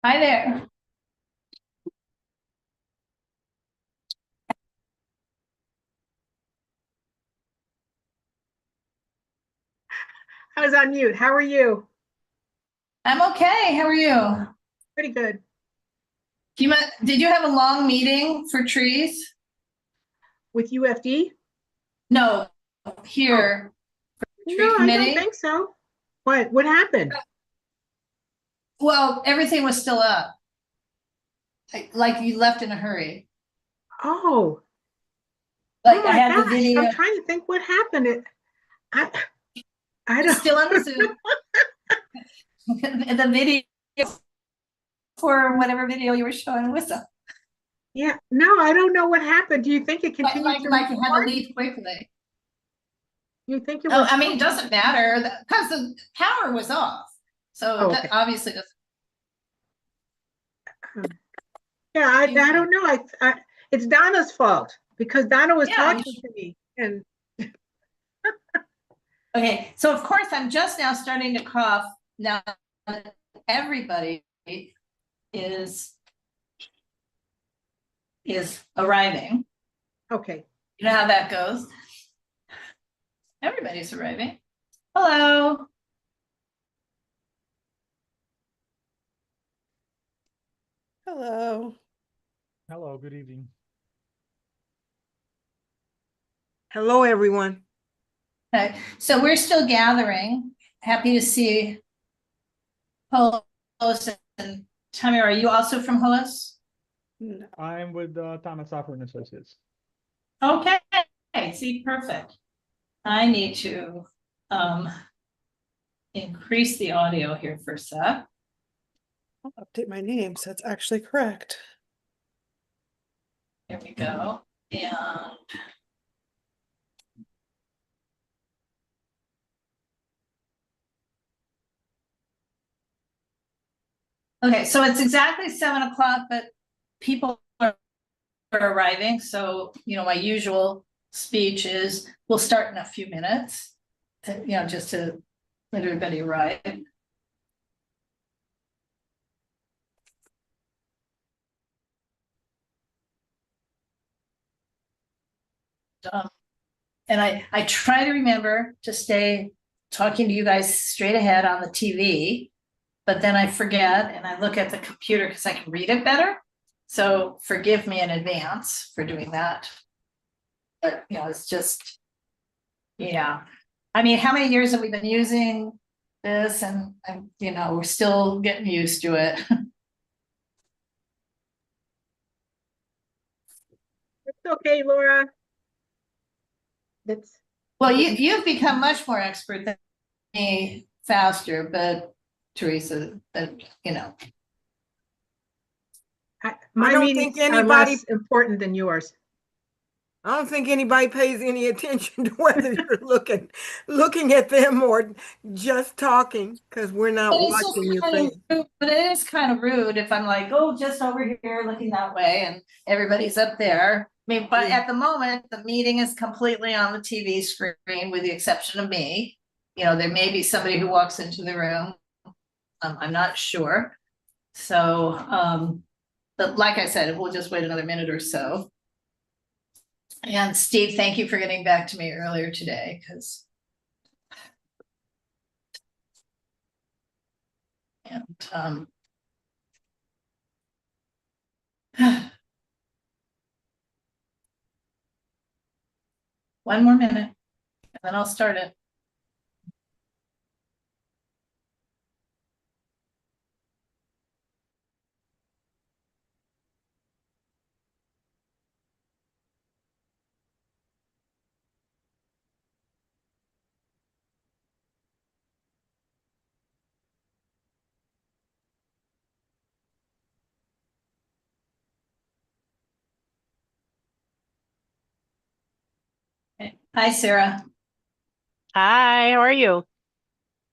Hi there. I was on mute. How are you? I'm okay. How are you? Pretty good. Did you have a long meeting for trees? With UFD? No, Oh, here, no, tree I don't committee. think so. What happened? Well, everything was still up. Like you left in a hurry. Oh, oh Like I my had the gosh. I'm video. trying to think what happened. I I It's don't still on the Zoom. The video for whatever video you were showing was up. yeah, no, I don't know what happened. Do you think it Like, continued like, to like you had to record? leave quickly. You think it Oh, was I mean, it doesn't matter because the power was off. So oh, that okay. obviously doesn't. Yeah, I Excuse don't me. know. It's Donna's fault because Donna was Yeah. talking to me and Okay, so of course I'm just now starting to cough. Now everybody is is arriving. okay. You know how that goes. Everybody's arriving. Hello. Hello. Hello, good evening. Hello everyone. Okay, so we're still gathering. Happy to see Holos and Tammy. Are you also from Holos? I'm with Thomas Software and Associates. Okay. See, perfect. I need to um increase the audio here for a sec. I'll update my name so it's actually correct. There we go. And okay, so it's exactly 7 o'clock, but people are arriving. So, my usual speech is we'll start in a few minutes, just to let everybody arrive. Um, and I try to remember to stay talking to you guys straight ahead on the TV, but then I forget and I look at the computer because I can read it better. So forgive me in advance for doing that. But, it's just, yeah. I mean, how many years have we been using this? And we're still getting used to it. It's okay, Laura. That's Well, you've become much more expert than me faster, but Teresa, but I my don't think meetings are anybody, less important than yours. I don't think anybody pays any attention to whether you're looking at them or just talking because we're but not it's just watching your kind face. of rude, but it is kind of rude if I'm like, oh, just over here looking that way and everybody's up there. I mean, but at the moment, the meeting is completely on the TV screen with the exception of me. There may be somebody who walks into the room. I'm not sure. So, but like I said, we'll just wait another minute or so. And Steve, thank you for getting back to me earlier today, because and one more minute, and then I'll start it. Okay. Hi, Sarah. Hi, how are you?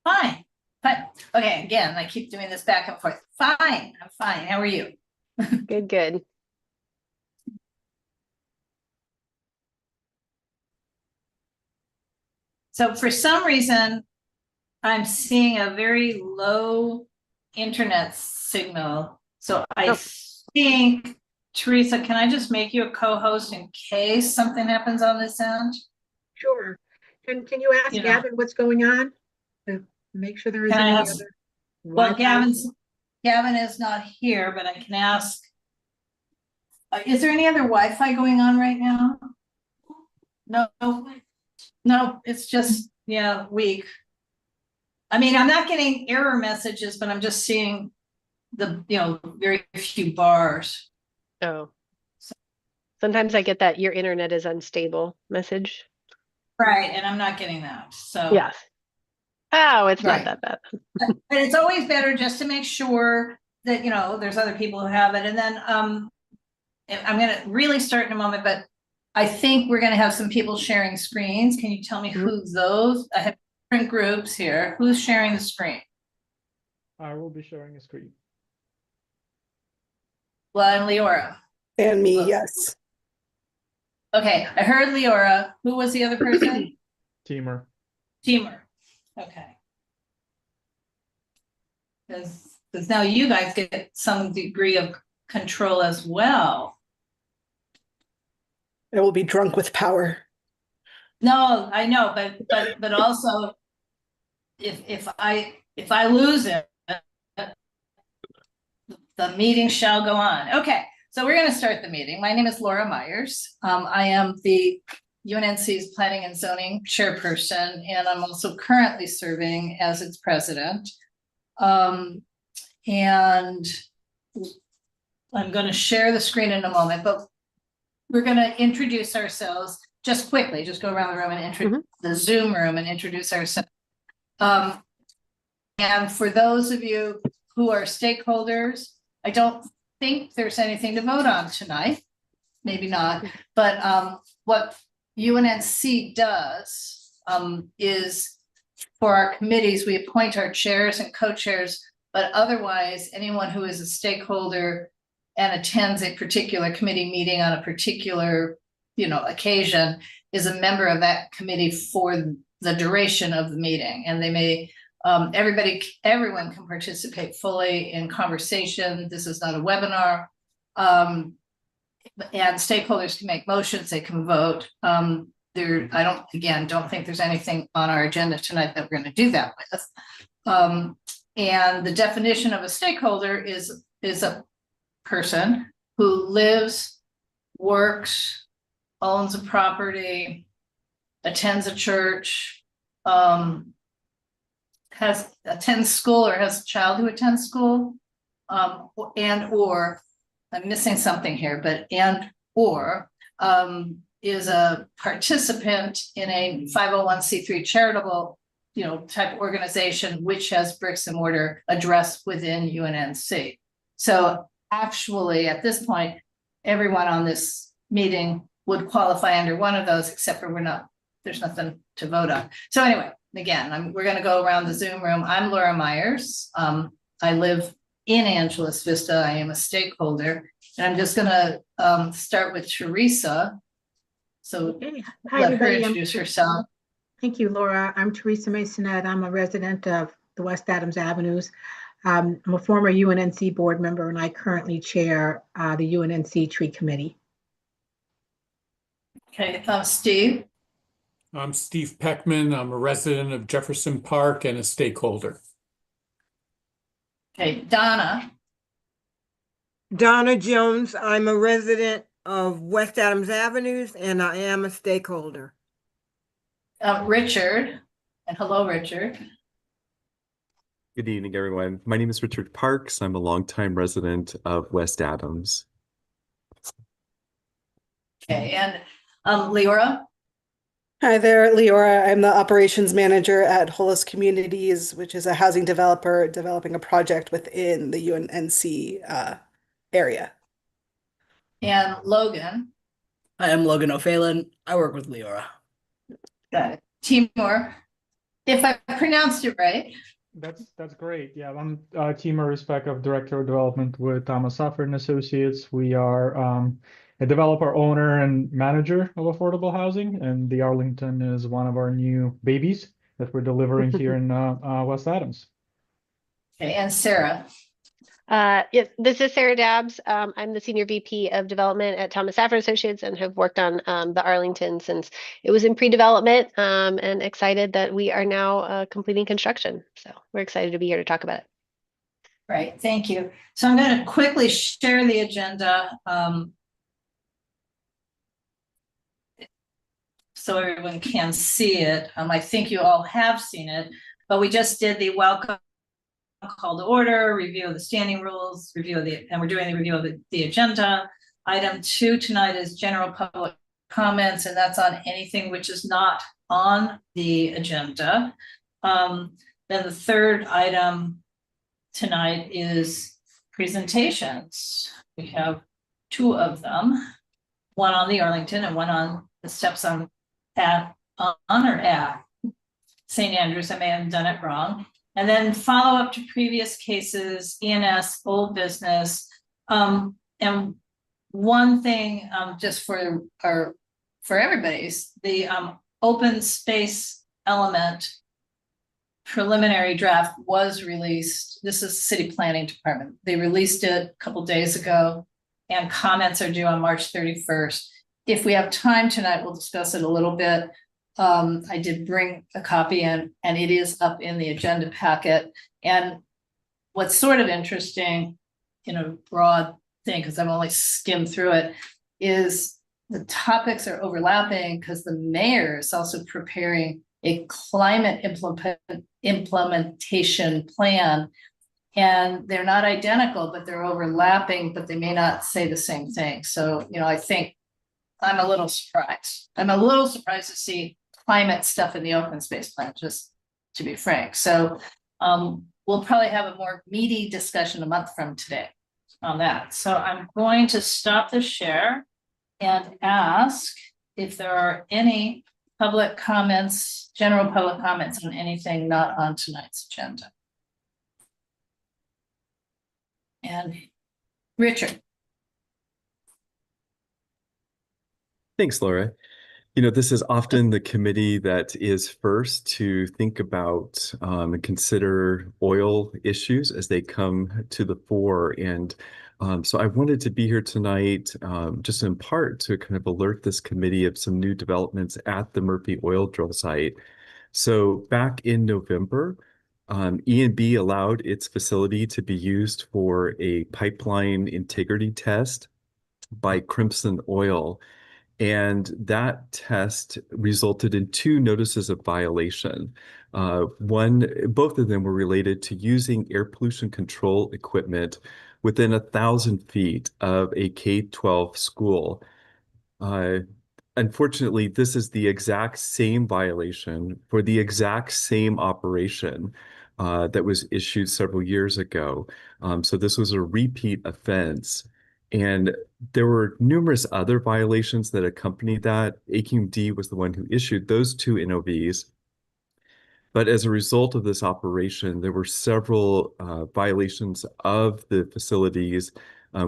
Fine. Fine. Okay, again, I keep doing this back and forth. Fine, I'm fine. How are you? Good, good. So for some reason, I'm seeing a very low internet signal. So I Oh. think, Teresa, can I just make you a co-host in case something happens on this end? Sure. Can you ask You know. Gavin what's going on? To make sure there Can isn't I any ask- other. Well, Wi-Fi? Gavin is not here, but I can ask. Is there any other Wi-Fi going on right now? No, it's just, yeah, weak. I mean, I'm not getting error messages, but I'm just seeing the, very few bars. Oh. Sometimes I get that your internet is unstable message. Right, and I'm not getting that, so. Yes. Oh, it's Right. not that bad. But it's always better just to make sure that, there's other people who have it, and then, and I'm gonna really start in a moment, but I think we're gonna have some people sharing screens. Can you tell me who those, I have different groups here, who's sharing the screen? I will be sharing a screen. Well, and Leora. And me, Oh. yes. Okay, I heard Leora. Who was the other person? Teamer. Teamer. Okay. Because now you guys get some degree of control as well. I will be drunk with power. No, I know, but also if I lose it, the meeting shall go on. Okay, so we're going to start the meeting. My name is Laura Myers. I am the UNNC's Planning and Zoning Chairperson, and I'm also currently serving as its president. And I'm going to share the screen in a moment, but we're going to introduce ourselves just quickly, just go around the room and introduce the Zoom room and introduce ourselves. And for those of you who are stakeholders, I don't think there's anything to vote on tonight, maybe not, but what UNNC does is for our committees, we appoint our chairs and co-chairs, but otherwise anyone who is a stakeholder and attends a particular committee meeting on a particular, occasion is a member of that committee for the duration of the meeting. And they may, everyone can participate fully in conversation. This is not a webinar. And stakeholders can make motions, they can vote. I don't think there's anything on our agenda tonight that we're going to do that with. And the definition of a stakeholder is a person who lives, works, owns a property, attends a church, attends school or has a child who attends school, and or I'm missing something here, but is a participant in a 501c3 charitable, type organization which has bricks and mortar address within UNNC. So actually, at this point, everyone on this meeting would qualify under one of those, except for there's nothing to vote on. So anyway, again, we're going to go around the Zoom room. I'm Laura Myers. I live in Angeles Vista. I am a stakeholder, and I'm just going to start with Teresa. So Okay. Hi, let her everybody. introduce herself. Thank you, Laura. I'm Teresa Masonette. I'm a resident of the West Adams Avenues. I'm a former UNNC board member, and I currently chair the UNNC Tree Committee. Okay, Steve. I'm Steve Peckman. I'm a resident of Jefferson Park and a stakeholder. Okay, Donna. Donna Jones, I'm a resident of West Adams Avenues and I am a stakeholder. Richard, and hello, Richard. Good evening, everyone. My name is Richard Parks. I'm a longtime resident of West Adams. Okay, and Leora. Hi there, Leora. I'm the operations manager at Hollis Communities, which is a housing developer developing a project within the UNNC area. And Logan. Hi, I'm Logan O'Phelan. I work with Leora. Got it. Timur, if I pronounced it right. That's great. Yeah, I'm Teamer Respecov, Director of Development with Thomas Suffer and Associates. We are a developer, owner, and manager of affordable housing, and the Arlington is one of our new babies that we're delivering here in West Adams. Okay, and Sarah. Yes, this is Sarah Dabbs. I'm the Senior VP of Development at Thomas Safford Associates and have worked on the Arlington since it was in pre-development, and excited that we are now completing construction. So we're excited to be here to talk about it. Right, thank you. So I'm going to quickly share the agenda so everyone can see it. I think you all have seen it, but we just did the welcome call to order, review of the standing rules, and we're doing the review of the agenda. Item 2 tonight is general public comments, and that's on anything which is not on the agenda. Then the third item tonight is presentations. We have 2 of them, one on the Arlington and one on the steps on St. Andrews. I may have done it wrong. And then follow up to previous cases, ENS, old business. And one thing just for everybody's, the open space element preliminary draft was released. This is City Planning Department. They released it a couple days ago and comments are due on March 31st. If we have time tonight, we'll discuss it a little bit. I did bring a copy in and it is up in the agenda packet. And what's sort of interesting in a broad thing, because I've only skimmed through it, is the topics are overlapping because the mayor is also preparing a climate implementation plan. And they're not identical, but they're overlapping, but they may not say the same thing. So, I think I'm a little surprised. I'm a little surprised to see climate stuff in the open space plan, just to be frank. So we'll probably have a more meaty discussion a month from today on that. So I'm going to stop the share and ask if there are any public comments, general public comments on anything not on tonight's agenda. And Richard. Thanks, Laura. This is often the committee that is first to think about and consider oil issues as they come to the fore. And so I wanted to be here tonight just in part to kind of alert this committee of some new developments at the Murphy oil drill site. So back in November, E&B allowed its facility to be used for a pipeline integrity test by Crimson Oil. And that test resulted in 2 notices of violation. Both of them were related to using air pollution control equipment within 1,000 feet of a K-12 school. Unfortunately, this is the exact same violation for the exact same operation that was issued several years ago. So this was a repeat offense. And there were numerous other violations that accompanied that. AQMD was the one who issued those 2 NOVs. But as a result of this operation, there were several violations of the facility's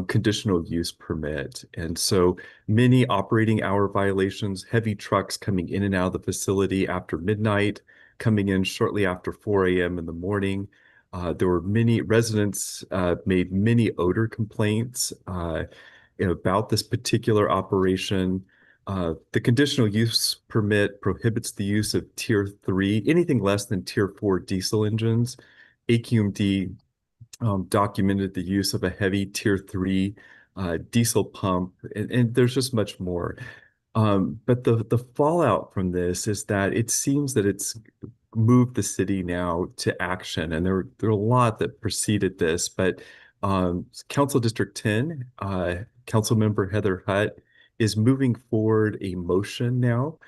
conditional use permit. And so many operating hour violations, heavy trucks coming in and out of the facility after midnight, coming in shortly after 4 a.m. in the morning. There were many residents made many odor complaints about this particular operation. The conditional use permit prohibits the use of Tier 3, anything less than Tier 4 diesel engines. AQMD documented the use of a heavy Tier 3 diesel pump, and there's just much more. But the fallout from this is that it seems that it's moved the city now to action, and there are a lot that preceded this, but Council District 10, Council Member Heather Hutt is moving forward a motion now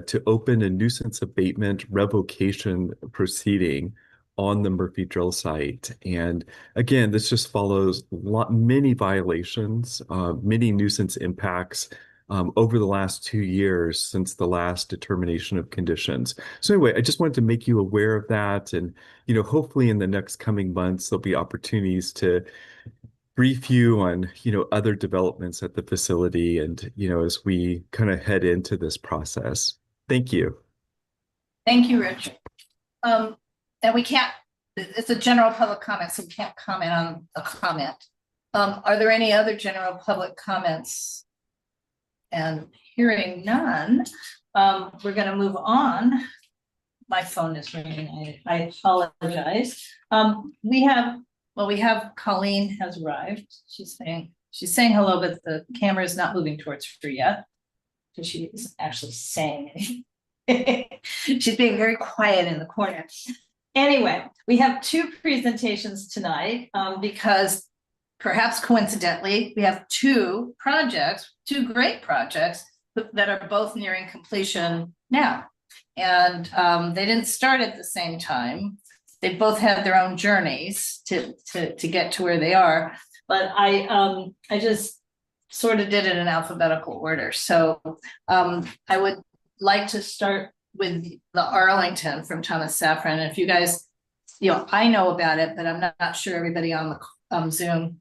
to open a nuisance abatement revocation proceeding on the Murphy drill site. And again, this just follows many violations, many nuisance impacts over the last 2 years since the last determination of conditions. So anyway, I just wanted to make you aware of that. And, hopefully in the next coming months, there'll be opportunities to brief you on, other developments at the facility and, as we kind of head into this process. Thank you. Thank you, Richard. And we can't it's a general public comment, so we can't comment on a comment. Are there any other general public comments? And hearing none, we're gonna move on. My phone is ringing, I apologize. We have Colleen has arrived. She's saying hello, but the camera is not moving towards her yet. So she isn't actually saying anything. She's being very quiet in the corner. Anyway, we have two presentations tonight, because perhaps coincidentally, we have two great projects that are both nearing completion now. And they didn't start at the same time. They both had their own journeys to get to where they are. But I just sort of did it in alphabetical order. So I would like to start with the Arlington from Thomas Safran. And if you guys, I know about it, but I'm not sure everybody on the Zoom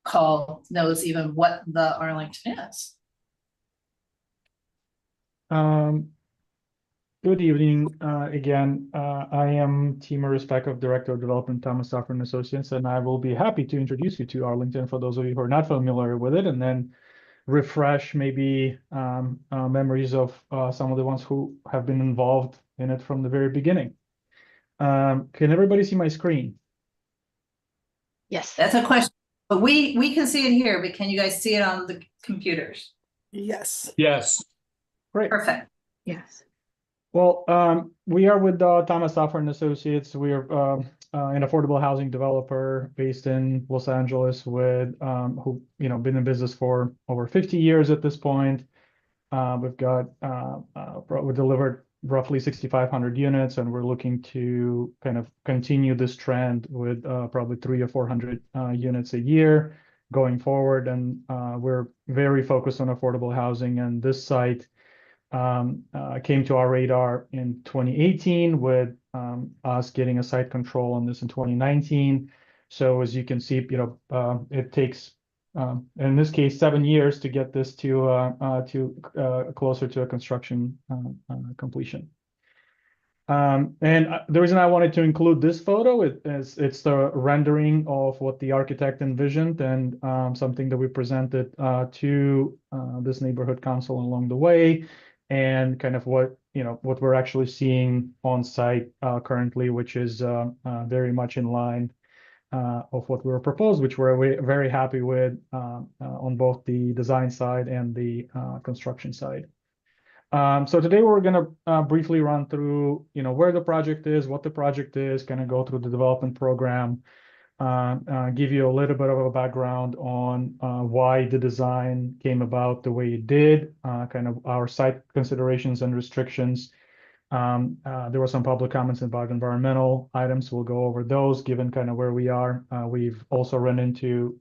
call knows even what the Arlington is. Good evening. Again, I am Timur Respekov, Director of Development, Thomas Safran Associates, and I will be happy to introduce you to Arlington for those of you who are not familiar with it, and then refresh maybe memories of some of the ones who have been involved in it from the very beginning. Can everybody see my screen? Yes. That's a question, but we can see it here, but can you guys see it on the computers? Yes. Yes. Great. Perfect. Yes. Well, we are with Thomas Safran Associates. We are an affordable housing developer based in Los Angeles with who been in business for over 50 years at this point. We've got we delivered roughly 6,500 units, and we're looking to kind of continue this trend with probably 300 or 400 units a year going forward. And we're very focused on affordable housing, and this site came to our radar in 2018 with us getting a site control on this in 2019. So as you can see, it takes, in this case, 7 years to get this to closer to a construction completion. And the reason I wanted to include this photo is it's the rendering of what the architect envisioned, and something that we presented to this neighborhood council along the way, and kind of what we're actually seeing on site currently, which is very much in line of what we were proposed, which we're very happy with on both the design side and the construction side. So today we're going to briefly run through where the project is, what the project is, kind of go through the development program, give you a little bit of a background on why the design came about the way it did, kind of our site considerations and restrictions. There were some public comments about environmental items. We'll go over those given kind of where we are. We've also run into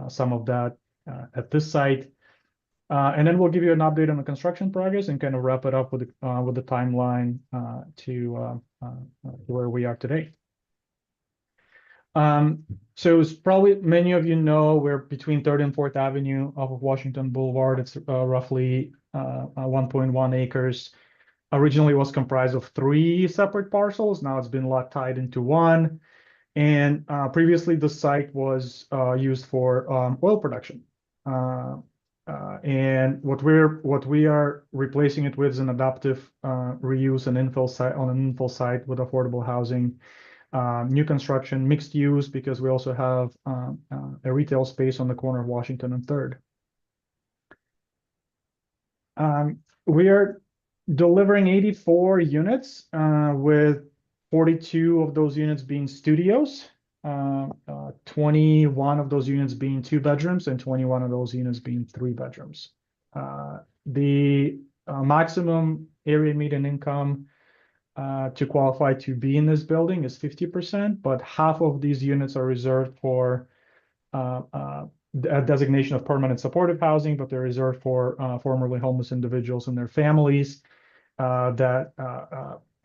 some of that at this site. And then we'll give you an update on the construction progress and kind of wrap it up with the timeline to where we are today. So as probably many of you know, we're between 3rd and 4th Avenue off of Washington Boulevard. It's roughly 1.1 acres. Originally was comprised of 3 separate parcels. Now it's been lot tied into one. And previously the site was used for oil production. And what we are replacing it with is an adaptive reuse and infill site on an infill site with affordable housing. New construction, mixed use, because we also have a retail space on the corner of Washington and 3rd. We are delivering 84 units, with 42 of those units being studios, 21 of those units being 2 bedrooms, and 21 of those units being 3 bedrooms. The maximum area median income to qualify to be in this building is 50%, but half of these units are reserved for a designation of permanent supportive housing, but they're reserved for formerly homeless individuals and their families that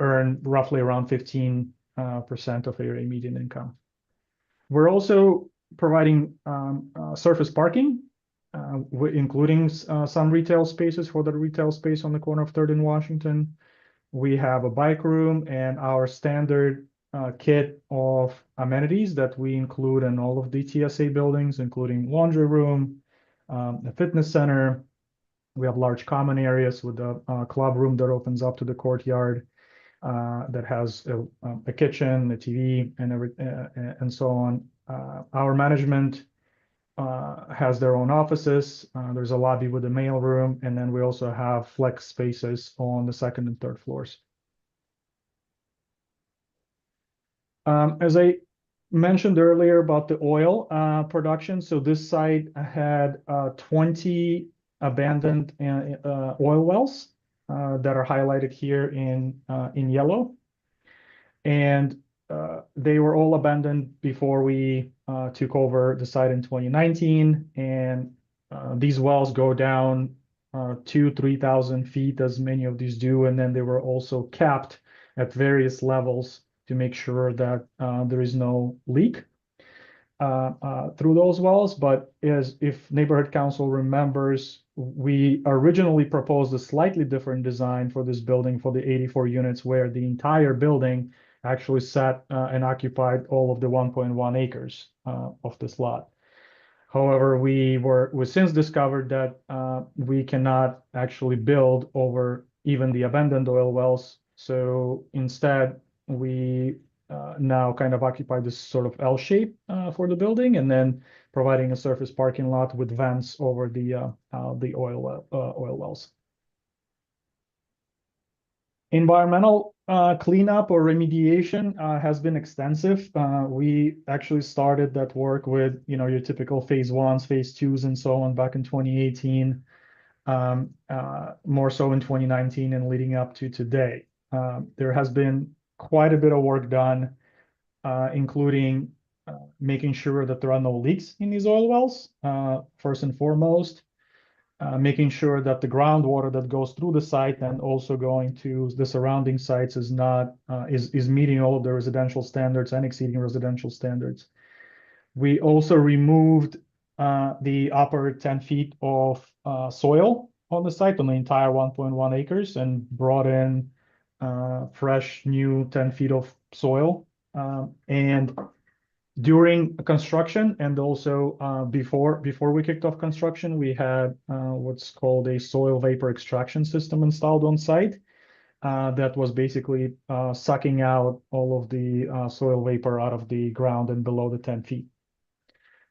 earn roughly around 15% of area median income. We're also providing surface parking, including some retail spaces for the retail space on the corner of 3rd and Washington. We have a bike room, and our standard kit of amenities that we include in all of the TSA buildings, including laundry room, a fitness center. We have large common areas with a club room that opens up to the courtyard, that has a kitchen, a TV, and so on. Our management has their own offices. There's a lobby with a mail room, and then we also have flex spaces on the second and third floors. As I mentioned earlier about the oil production, so this site had 20 abandoned oil wells that are highlighted here in yellow. And they were all abandoned before we took over the site in 2019. And these wells go down 3,000 feet, as many of these do. And then they were also capped at various levels to make sure that there is no leak through those wells. But if neighborhood council remembers, we originally proposed a slightly different design for this building for the 84 units, where the entire building actually sat and occupied all of the 1.1 acres of this lot. However, we since discovered that we cannot actually build over even the abandoned oil wells. So instead, we now kind of occupy this sort of L shape for the building, and then providing a surface parking lot with vents over the oil wells. Environmental cleanup or remediation has been extensive. We actually started that work with your typical phase 1s, phase 2s, and so on back in 2018, more so in 2019 and leading up to today. There has been quite a bit of work done, including making sure that there are no leaks in these oil wells, first and foremost. Making sure that the groundwater that goes through the site and also going to the surrounding sites is meeting all of the residential standards and exceeding residential standards. We also removed the upper 10 feet of soil on the site, on the entire 1.1 acres, and brought in fresh new 10 feet of soil. And during construction, and also before we kicked off construction, we had what's called a soil vapor extraction system installed on site that was basically sucking out all of the soil vapor out of the ground and below the 10 feet.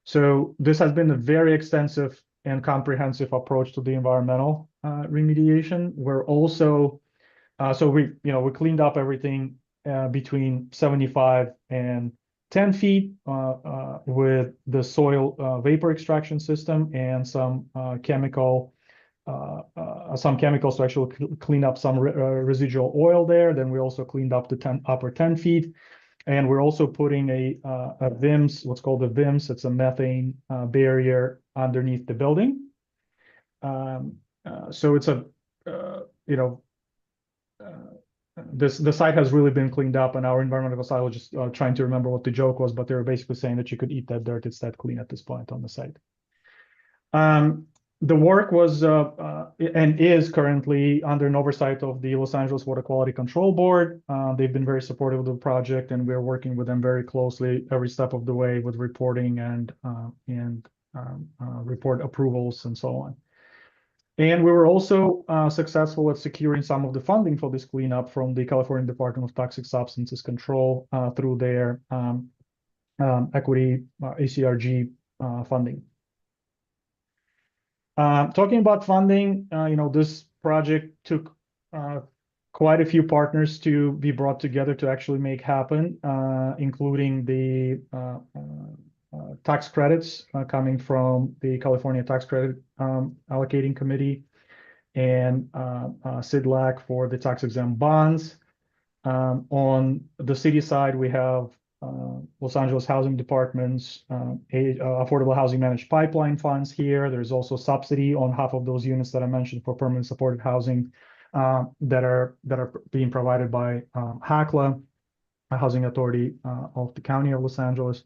So this has been a very extensive and comprehensive approach to the environmental remediation. We're also so we cleaned up everything between 75 and 10 feet with the soil vapor extraction system and some chemicals to actually clean up some residual oil there. Then we also cleaned up the upper 10 feet. And we're also putting a VIMS, what's called a VIMS. It's a methane barrier underneath the building. So it's the site has really been cleaned up, and our environmental side was just trying to remember what the joke was, but they were basically saying that you could eat that dirt. It's that clean at this point on the site. The work was and is currently under an oversight of the Los Angeles Water Quality Control Board. They've been very supportive of the project, and we're working with them very closely every step of the way with reporting and report approvals and so on. And we were also successful at securing some of the funding for this cleanup from the California Department of Toxic Substances Control through their equity ACRG funding. Talking about funding, this project took quite a few partners to be brought together to actually make happen, including the tax credits coming from the California Tax Credit Allocating Committee, and CIDLAC for the tax-exempt bonds. On the city side, we have Los Angeles Housing Department's Affordable Housing Managed Pipeline funds here. There's also subsidy on half of those units that I mentioned for permanent supported housing that are being provided by HACLA, a housing authority of the County of Los Angeles.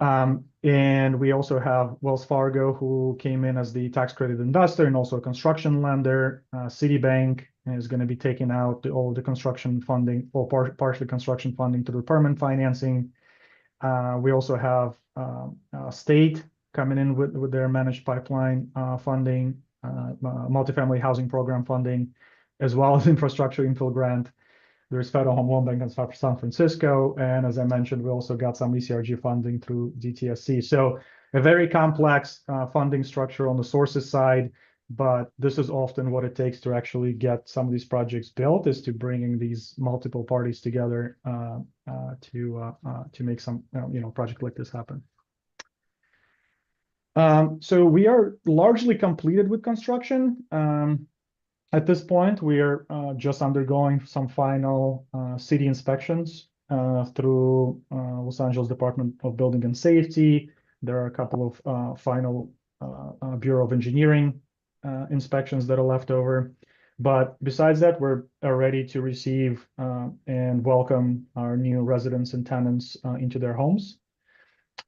And we also have Wells Fargo, who came in as the tax credit investor and also a construction lender, Citibank, is going to be taking out all the construction funding or partially construction funding through permanent financing. We also have state coming in with their managed pipeline funding, multifamily housing program funding, as well as infrastructure infill grant. There's Federal Home Loan Bank in San Francisco. And as I mentioned, we also got some ECRG funding through DTSC. So a very complex funding structure on the sources side, but this is often what it takes to actually get some of these projects built, is to bringing these multiple parties together to make some project like this happen. So we are largely completed with construction. At this point, we are just undergoing some final city inspections through Los Angeles Department of Building and Safety. There are a couple of final Bureau of Engineering inspections that are left over. But besides that, we're ready to receive and welcome our new residents and tenants into their homes.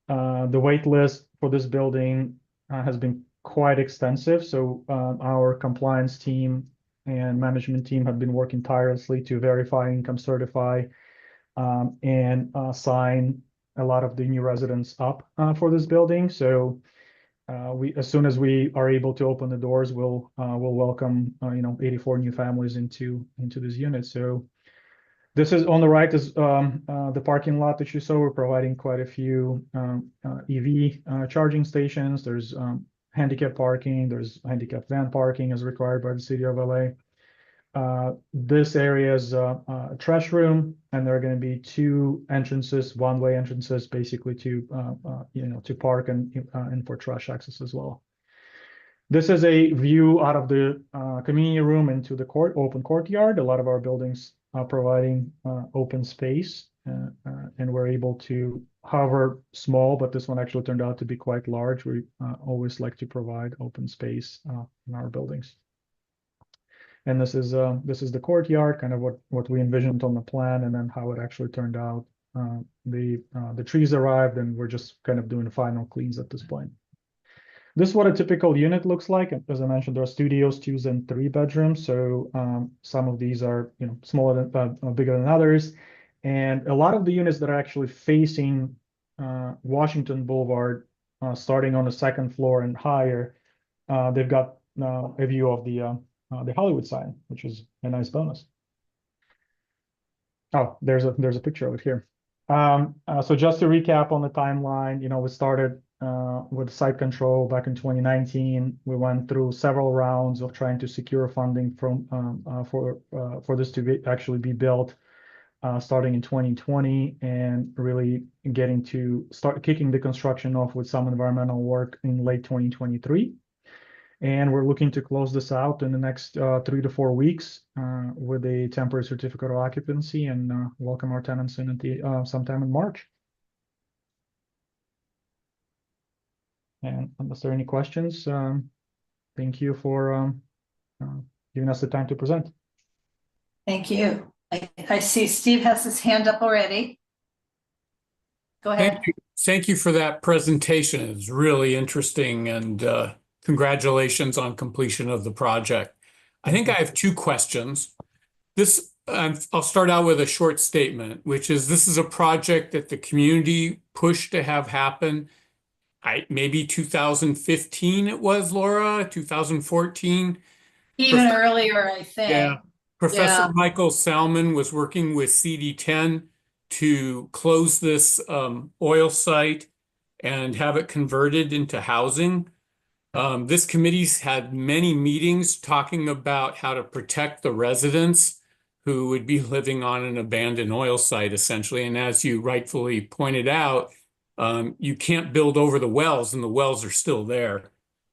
The wait list for this building has been quite extensive. So our compliance team and management team have been working tirelessly to verify, income certify, and sign a lot of the new residents up for this building. So as soon as we are able to open the doors, we'll welcome 84 new families into this unit. So this is on the right is the parking lot that you saw. We're providing quite a few EV charging stations. There's handicap parking. There's handicap van parking as required by the city of LA. This area is a trash room, and there are going to be two entrances, one-way entrances, basically to park and for trash access as well. This is a view out of the community room into the open courtyard. A lot of our buildings are providing open space, and we're able to, however small, but this one actually turned out to be quite large. We always like to provide open space in our buildings. And this is the courtyard, kind of what we envisioned on the plan, and then how it actually turned out. The trees arrived, and we're just kind of doing the final cleans at this point. This is what a typical unit looks like. As I mentioned, there are studios, 2 and 3 bedrooms. So some of these are smaller than bigger than others, and a lot of the units that are actually facing Washington Boulevard, starting on the 2nd floor and higher, they've got a view of the Hollywood sign, which is a nice bonus. Oh, there's a picture of it here. So just to recap on the timeline, we started with site control back in 2019. We went through several rounds of trying to secure funding for this to actually be built, starting in 2020, and really getting to start kicking the construction off with some environmental work in late 2023. And we're looking to close this out in the next 3 to 4 weeks with a temporary certificate of occupancy, and welcome our tenants in at sometime in March. And unless there are any questions, thank you for giving us the time to present. Thank you. I see Steve has his hand up already. Go ahead. Thank you for that presentation. It's really interesting, and congratulations on completion of the project. I think I have 2 questions. I'll start out with a short statement, which is this is a project that the community pushed to have happen. Maybe 2015 it was, Laura, 2014. Even earlier, I think. Yeah. Professor Michael Salmon was working with CD10 to close this oil site and have it converted into housing. This committee's had many meetings talking about how to protect the residents who would be living on an abandoned oil site, essentially. And as you rightfully pointed out, you can't build over the wells, and the wells are still there.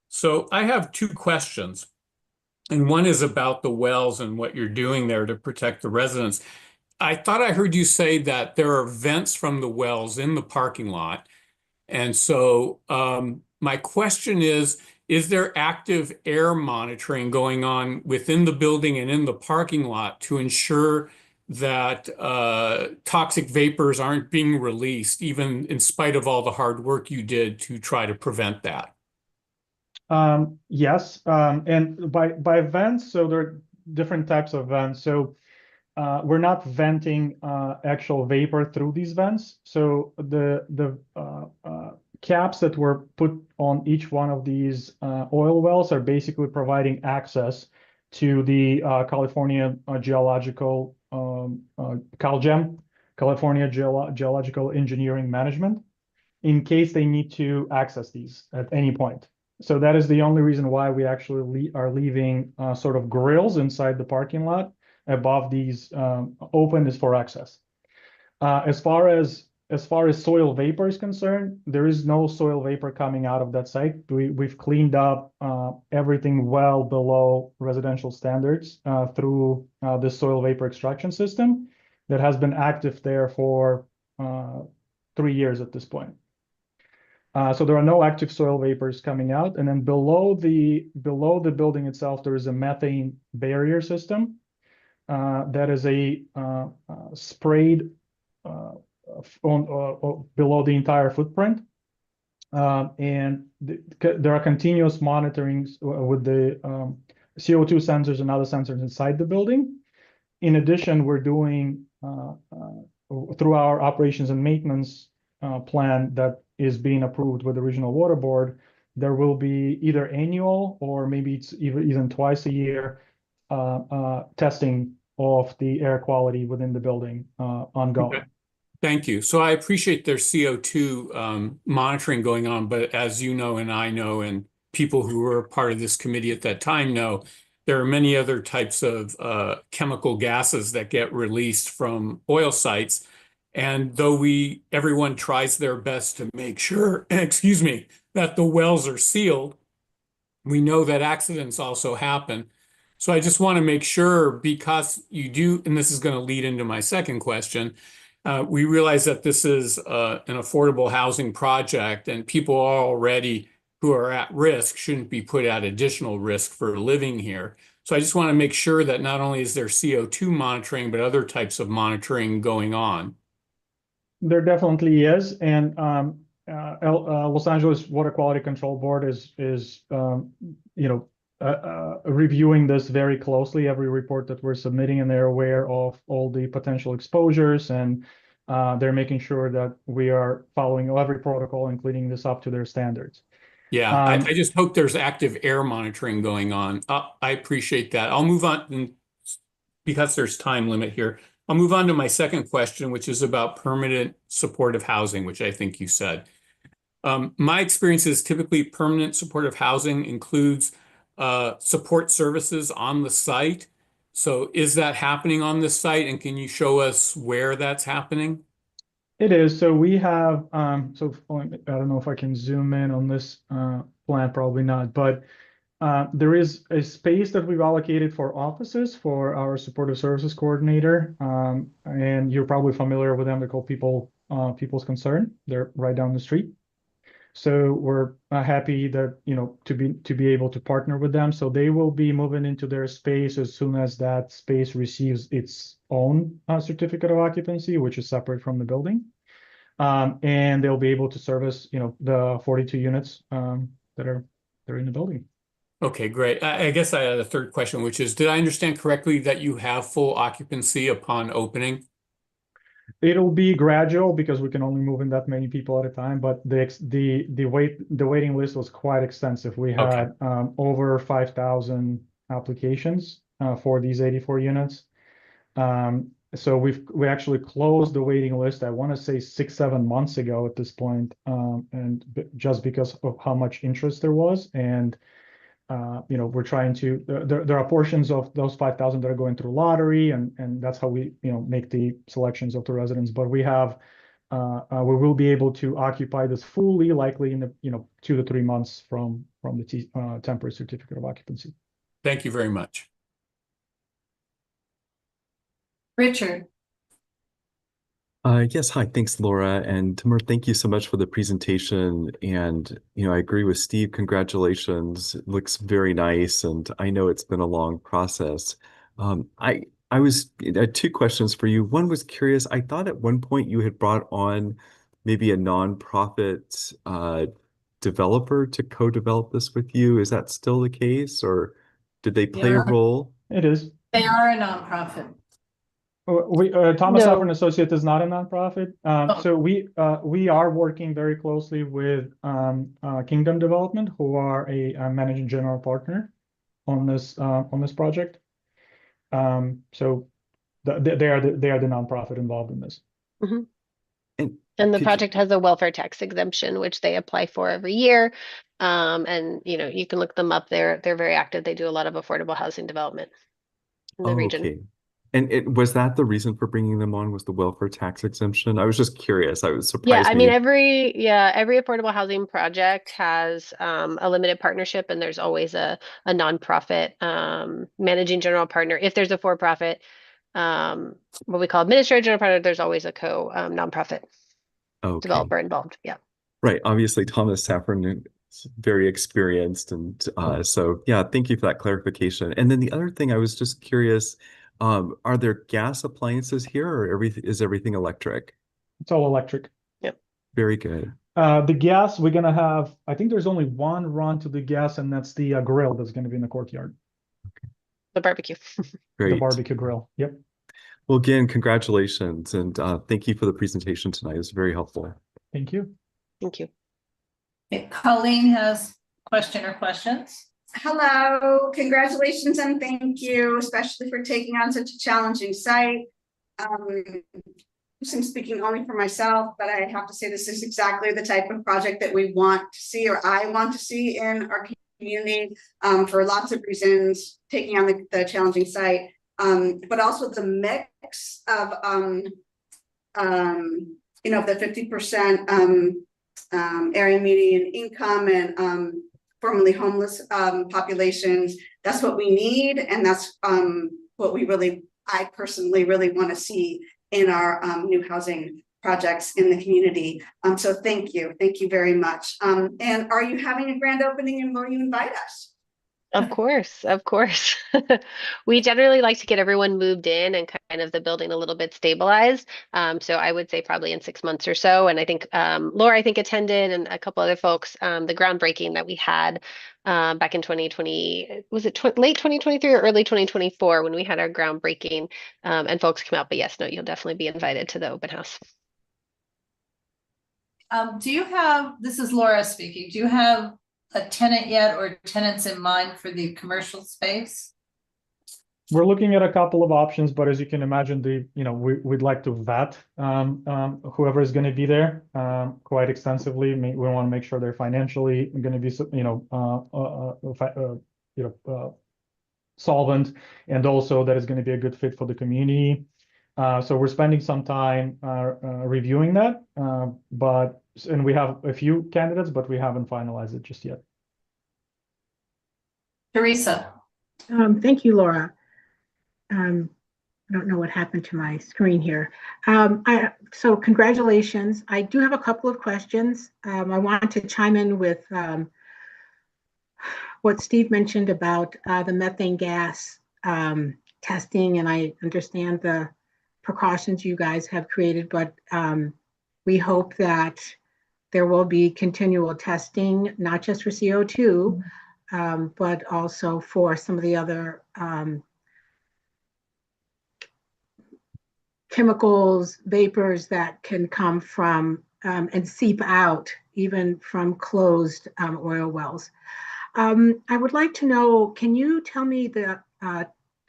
So I have 2 questions. And one is about the wells and what you're doing there to protect the residents. I thought I heard you say that there are vents from the wells in the parking lot. And so my question is there active air monitoring going on within the building and in the parking lot to ensure that toxic vapors aren't being released, even in spite of all the hard work you did to try to prevent that? Yes, and by vents, so different types of vents. So we're not venting actual vapor through these vents. So the caps that were put on each one of these oil wells are basically providing access to the California Geological CalGEM, California Geological Engineering Management, in case they need to access these at any point. So that is the only reason why we actually are leaving sort of grills inside the parking lot above these open, is for access. As far as soil vapor is concerned, there is no soil vapor coming out of that site. We've cleaned up everything well below residential standards through the soil vapor extraction system that has been active there for 3 years at this point. So there are no active soil vapors coming out. And then below the building itself, there is a methane barrier system that is a sprayed below the entire footprint. And there are continuous monitorings with the CO2 sensors and other sensors inside the building. In addition, we're doing through our operations and maintenance plan that is being approved with the Regional Water Board, there will be either annual or maybe it's even twice a year testing of the air quality within the building ongoing. Okay. Thank you. So I appreciate there's CO2 monitoring going on, but as you know, and I know, and people who were part of this committee at that time know, there are many other types of chemical gases that get released from oil sites. And though everyone tries their best to make sure, excuse me, that the wells are sealed, we know that accidents also happen. So I just want to make sure, because you do, and this is going to lead into my second question, we realize that this is an affordable housing project and people are already who are at risk shouldn't be put at additional risk for living here. So I just want to make sure that not only is there CO2 monitoring, but other types of monitoring going on. There definitely is, and Los Angeles Water Quality Control Board is reviewing this very closely, every report that we're submitting, and they're aware of all the potential exposures, and they're making sure that we are following every protocol and cleaning this up to their standards. Yeah, I just hope there's active air monitoring going on. I appreciate that. I'll move on, because there's time limit here. I'll move on to my second question, which is about permanent supportive housing, which I think you said. My experience is typically permanent supportive housing includes support services on the site. So is that happening on this site? And can you show us where that's happening? It is. So we have, I don't know if I can zoom in on this plan, probably not, but there is a space that we've allocated for offices for our supportive services coordinator. And you're probably familiar with them. They're called People's Concern. They're right down the street. So we're happy that, to be able to partner with them. So they will be moving into their space as soon as that space receives its own certificate of occupancy, which is separate from the building. And they'll be able to service, the 42 units that are in the building. Okay, great. I guess I had a third question, which is, did I understand correctly that you have full occupancy upon opening? It'll be gradual because we can only move in that many people at a time, but the waiting list was quite extensive. We had over 5,000 applications for these 84 units. So we actually closed the waiting list, I want to say 6-7 months ago at this point, and just because of how much interest there was. And we're trying to, there are portions of those 5,000 that are going through lottery, and that's how we, make the selections of the residents. But we have, we will be able to occupy this fully, likely in the, 2 to 3 months from the temporary certificate of occupancy. Thank you very much. Richard. Yes, hi, thanks, Laura. And Timur, thank you so much for the presentation. And, I agree with Steve. Congratulations. It looks very nice. And I know it's been a long process. I had 2 questions for you. One was curious. I thought at one point you had brought on maybe a nonprofit developer to co-develop this with you. Is that still the case, or did they play a role? It is. They are a nonprofit. Thomas No. Saffer and Associates is not a nonprofit. Oh. So we are working very closely with Kingdom Development, who are a managing general partner on this project. So they are the nonprofit involved in this. Mhm. And And the could you- project has a welfare tax exemption, which they apply for every year. And you can look them up. They're very active. They do a lot of affordable housing development in the region. Okay. And was that the reason for bringing them on, was the welfare tax exemption? I was just curious. I was Yeah, surprised I mean, me. every affordable housing project has a limited partnership, and there's always a nonprofit managing general partner. If there's a for-profit, what we call administrative general partner, there's always a nonprofit Okay. developer involved. Yeah. Right. Obviously, Thomas Saffron is very experienced. And so, yeah, thank you for that clarification. And then the other thing, I was just curious, are there gas appliances here, or is everything electric? It's all electric. Yep. Very good. The gas, we're gonna have, I think there's only one run to the gas, and that's the grill that's gonna be in the courtyard. The barbecue. The Great. barbecue grill. Yep. Well, again, congratulations. And thank you for the presentation tonight. It was very helpful. Thank you. Thank you. Okay, Colleen has question or questions. Hello, congratulations and thank you, especially for taking on such a challenging site. I'm speaking only for myself, but I have to say this is exactly the type of project that we want to see, or I want to see in our community, for lots of reasons, taking on the challenging site, but also the mix of the 50% area median income and formerly homeless populations. That's what we need, and that's what I personally really want to see in our new housing projects in the community. So thank you very much. And are you having a grand opening, and will you invite us? Of course, of course. We generally like to get everyone moved in and kind of the building a little bit stabilized. So I would say probably in 6 months or so. And I think Laura, attended, and a couple other folks, the groundbreaking that we had back in 2020, was it late 2023 or early 2024 when we had our groundbreaking, and folks came out. But yes, no, you'll definitely be invited to the open house. This is Laura speaking, do you have a tenant yet, or tenants in mind for the commercial space? We're looking at a couple of options, but as you can imagine, we'd like to vet whoever is going to be there quite extensively. We want to make sure they're financially going to be solvent, and also that is going to be a good fit for the community. So we're spending some time reviewing that, and we have a few candidates, but we haven't finalized it just yet. Teresa. Thank you, Laura. I don't know what happened to my screen here. So congratulations. I do have a couple of questions. I want to chime in with what Steve mentioned about the methane gas testing, and I understand the precautions you guys have created, but we hope that there will be continual testing, not just for CO2, but also for some of the other chemicals, vapors that can come from and seep out even from closed oil wells. I would like to know, can you tell me the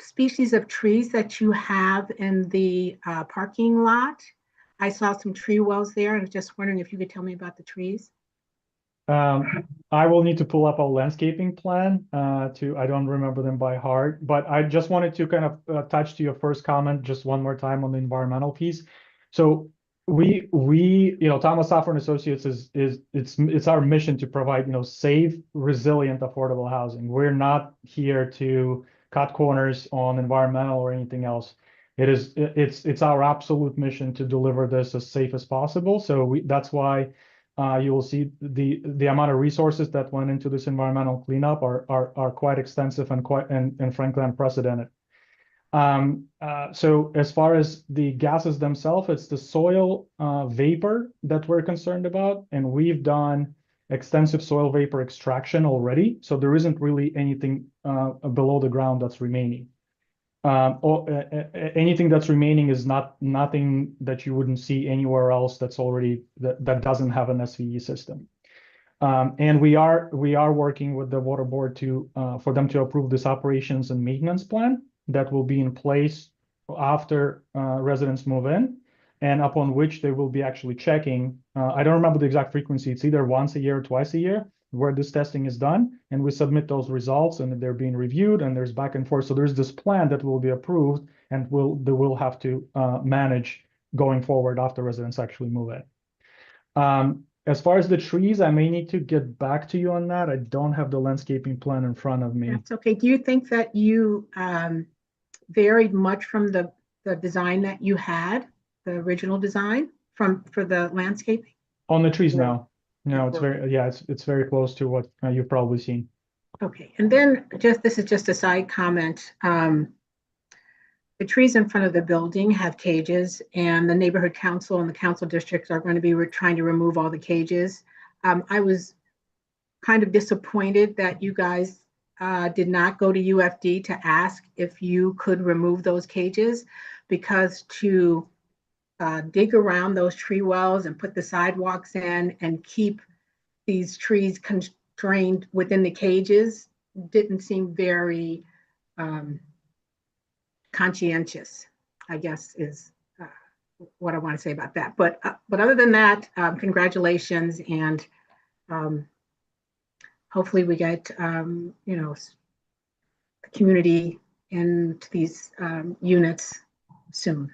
species of trees that you have in the parking lot? I saw some tree wells there, and I was just wondering if you could tell me about the trees. I will need to pull up a landscaping plan I don't remember them by heart, but I just wanted to kind of touch to your first comment just one more time on the environmental piece. So we Thomas Saffer and Associates it's our mission to provide safe, resilient, affordable housing. We're not here to cut corners on environmental or anything else. It's our absolute mission to deliver this as safe as possible. So that's why you will see the amount of resources that went into this environmental cleanup are quite extensive and frankly unprecedented. So as far as the gases themselves, it's the soil vapor that we're concerned about, and we've done extensive soil vapor extraction already. So there isn't really anything below the ground that's remaining. Anything that's remaining is nothing that you wouldn't see anywhere else that's already that doesn't have an SVE system. And we are working with the water board to for them to approve this operations and maintenance plan that will be in place after residents move in, and upon which they will be actually checking. I don't remember the exact frequency. It's either once a year or twice a year where this testing is done, and we submit those results, and they're being reviewed, and there's back and forth. So there's this plan that will be approved, and they will have to manage going forward after residents actually move in. As far as the trees, I may need to get back to you on that. I don't have the landscaping plan in front of me. That's okay. Do you think that you varied much from the design that you had, the original design for the landscaping? On the trees, no. No, it's very, yeah, it's very close to what you've probably seen. Okay, and then this is just a side comment. The trees in front of the building have cages, and the neighborhood council and the council districts are going to be trying to remove all the cages. I was kind of disappointed that you guys did not go to UFD to ask if you could remove those cages, because to dig around those tree wells and put the sidewalks in and keep these trees constrained within the cages didn't seem very conscientious, I guess, is what I want to say about that. But other than that, congratulations, and hopefully we get the community into these units soon.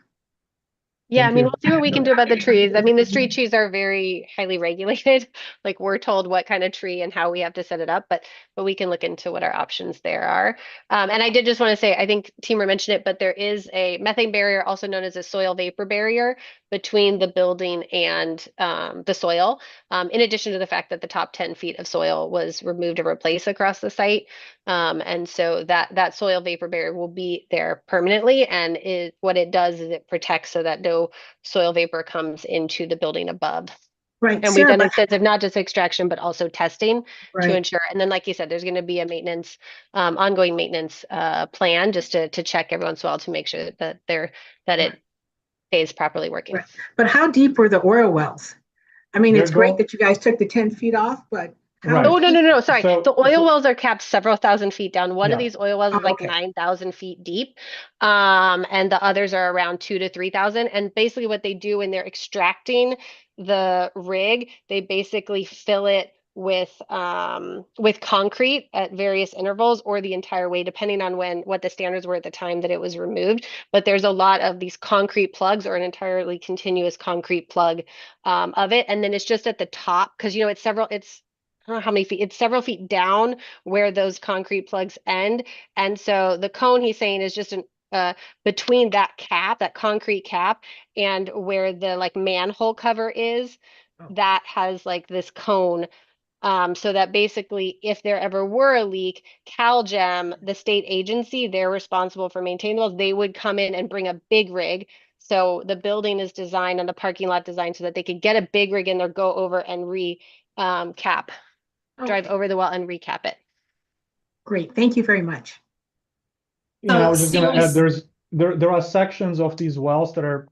Yeah, I Thank mean, you. we'll see what we can do about the trees. I mean, the street trees are very highly regulated. Like, we're told what kind of tree and how we have to set it up, but we can look into what our options there are. And I did just want to say, I think Timur mentioned it, but there is a methane barrier, also known as a soil vapor barrier, between the building and the soil, in addition to the fact that the top 10 feet of soil was removed or replaced across the site. And so that soil vapor barrier will be there permanently, and what it does is it protects so that no soil vapor comes into the building above. Right, And we've Sarah, done but- extensive, not just extraction, but also testing to Right. ensure. And then, like you said, there's going to be a maintenance, ongoing maintenance plan just to check every once in a while to make sure that it stays properly working. Right. But how deep were the oil wells? I mean, it's great that you guys took the 10 feet off, but how Right. Oh, no, deep? no, no, sorry. So- The oil wells are capped several thousand feet down. One of Yeah. these oil wells is Oh, like okay. 9,000 feet deep. And the others are around 2,000 to 3,000. And basically what they do when they're extracting the rig, they basically fill it with concrete at various intervals, or the entire way, depending on what the standards were at the time that it was removed. But there's a lot of these concrete plugs, or an entirely continuous concrete plug of it. And then it's just at the top, because I don't know how many feet, it's several feet down where those concrete plugs end. And so the cone, he's saying, is just between that concrete cap, and where the like manhole cover is, that has like this cone. So that basically, if there ever were a leak, CalGEM, the state agency, they're responsible for maintaining those. They would come in and bring a big rig. So the building is designed and the parking lot designed so that they could get a big rig in there, go over and cap. Drive Okay, over the well and recap it. great. Thank you very much. I was just So, gonna add, Steve, there are sections of these wells that are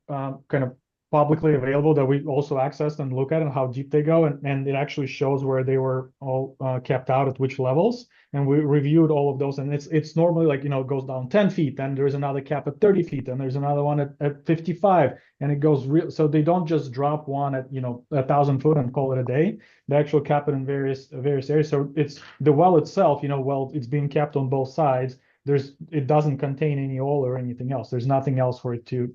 kind of publicly available that we also accessed and look at, and how deep they go, and it actually shows where they were all kept out at which levels, and we reviewed all of those, and it's normally like, it goes down 10 feet, then there's another cap at 30 feet, and there's another one at 55, and it goes real, so they don't just drop one at 1,000 foot and call it a day. They actually cap it in various areas. So it's the well itself, it's being capped on both sides. It doesn't contain any oil or anything else. There's nothing else for it to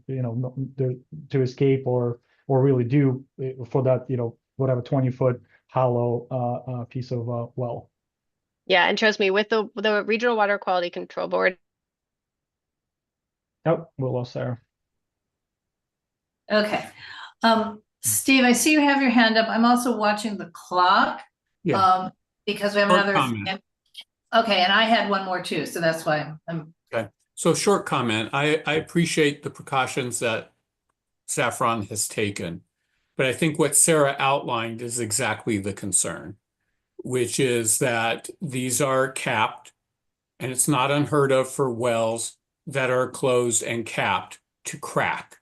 to escape or really do for that whatever 20-foot hollow piece of well. Yeah, and trust me, with the Regional Water Quality Control Board. Oh, we lost Sarah. okay. Steve, I see you have your hand up. I'm also watching the clock. Yeah. Because we have Short another. comment. Okay, and I had one more too, so that's why I'm. Okay, so short comment. I appreciate the precautions that Saffron has taken, but I think what Sarah outlined is exactly the concern, which is that these are capped, and it's not unheard of for wells that are closed and capped to crack.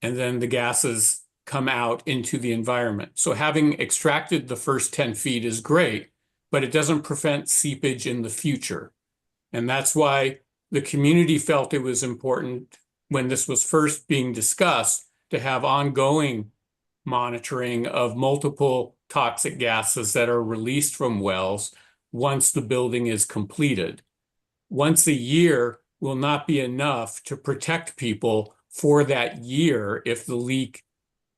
And then the gases come out into the environment. So having extracted the first 10 feet is great, but it doesn't prevent seepage in the future. And that's why the community felt it was important when this was first being discussed to have ongoing monitoring of multiple toxic gases that are released from wells once the building is completed. Once a year will not be enough to protect people for that year if the leak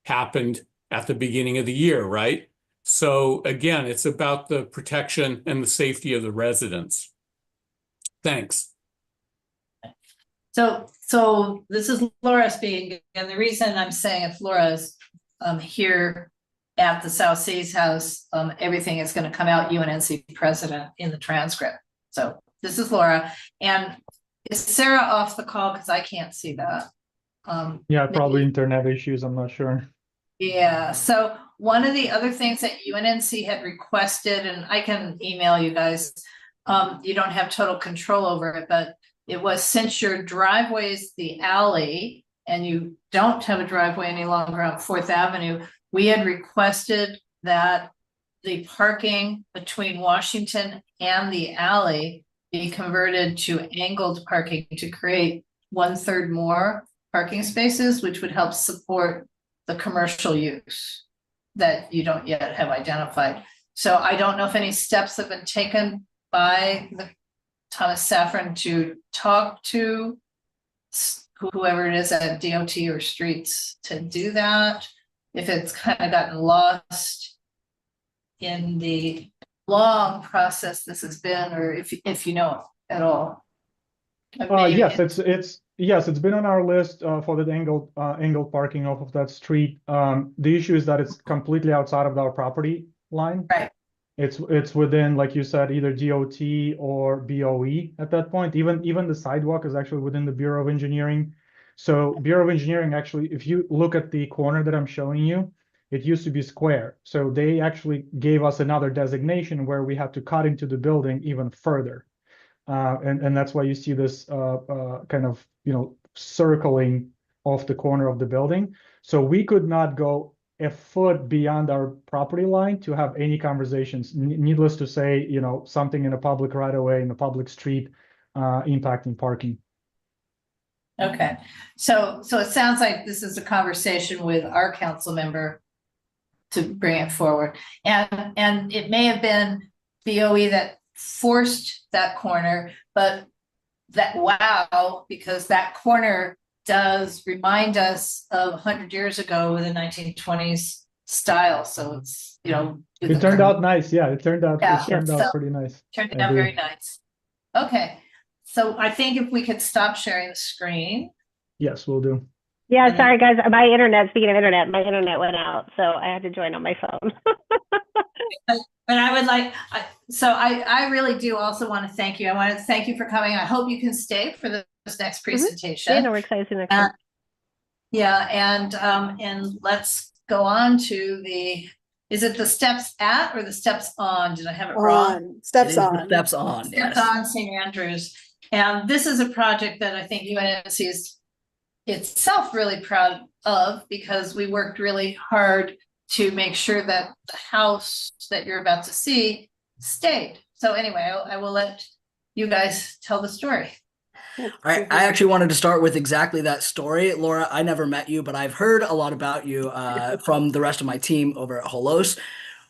happened at the beginning of the year, right? So again, it's about the protection and the safety of the residents. Thanks. So this is Laura speaking, and the reason I'm saying if Laura's here at the South Seas House, everything is going to come out UNNC president in the transcript. So this is Laura, and is Sarah off the call because I can't see that? Yeah, probably internet issues, I'm not sure. Yeah, so one of the other things that UNNC had requested, and I can email you guys, you don't have total control over it, but it was since your driveway is the alley and you don't have a driveway any longer on 4th Avenue, we had requested that the parking between Washington and the alley be converted to angled parking to create 1/3 more parking spaces, which would help support the commercial use that you don't yet have identified. So I don't know if any steps have been taken by the Thomas Safran to talk to whoever it is at DOT or streets to do that. If it's kind of gotten lost in the long process this has been, or if you know at all. Yes, it's been on our list for the angled parking off of that street. The issue is that it's completely outside of our property line. Right. It's within, like you said, either DOT or BOE at that point. Even the sidewalk is actually within the Bureau of Engineering. So Bureau of Engineering actually, if you look at the corner that I'm showing you, it used to be square. So they actually gave us another designation where we had to cut into the building even further. And that's why you see this kind of, circling off the corner of the building. So we could not go a foot beyond our property line to have any conversations. Needless to say, something in a public right of way, in a public street, impacting parking. Okay, so it sounds like this is a conversation with our council member to bring it forward. And it may have been BOE that forced that corner, but because that corner does remind us of 100 years ago with the 1920s style. So it's, it turned out nice. Yeah, it turned out so pretty nice. Turned out very nice. Okay, so I think if we could stop sharing the screen. Yes, we'll do. Yeah, sorry guys, my internet, speaking of internet, my internet went out, so I had to join on my phone. But I would like, I really do also want to thank you. I want to thank you for coming. I hope you can stay for this next presentation. Yeah, no, we're excited to see next time. Yeah, and let's go on to is it the steps at or the steps on? Did I have it wrong? Steps on. Steps on. Steps Yes. on St. Andrews. And this is a project that I think UNNC is itself really proud of, because we worked really hard to make sure that the house that you're about to see stayed. So anyway, I will let you guys tell the story. I actually wanted to start with exactly that story. Laura, I never met you, but I've heard a lot about you from the rest of my team over at Holos.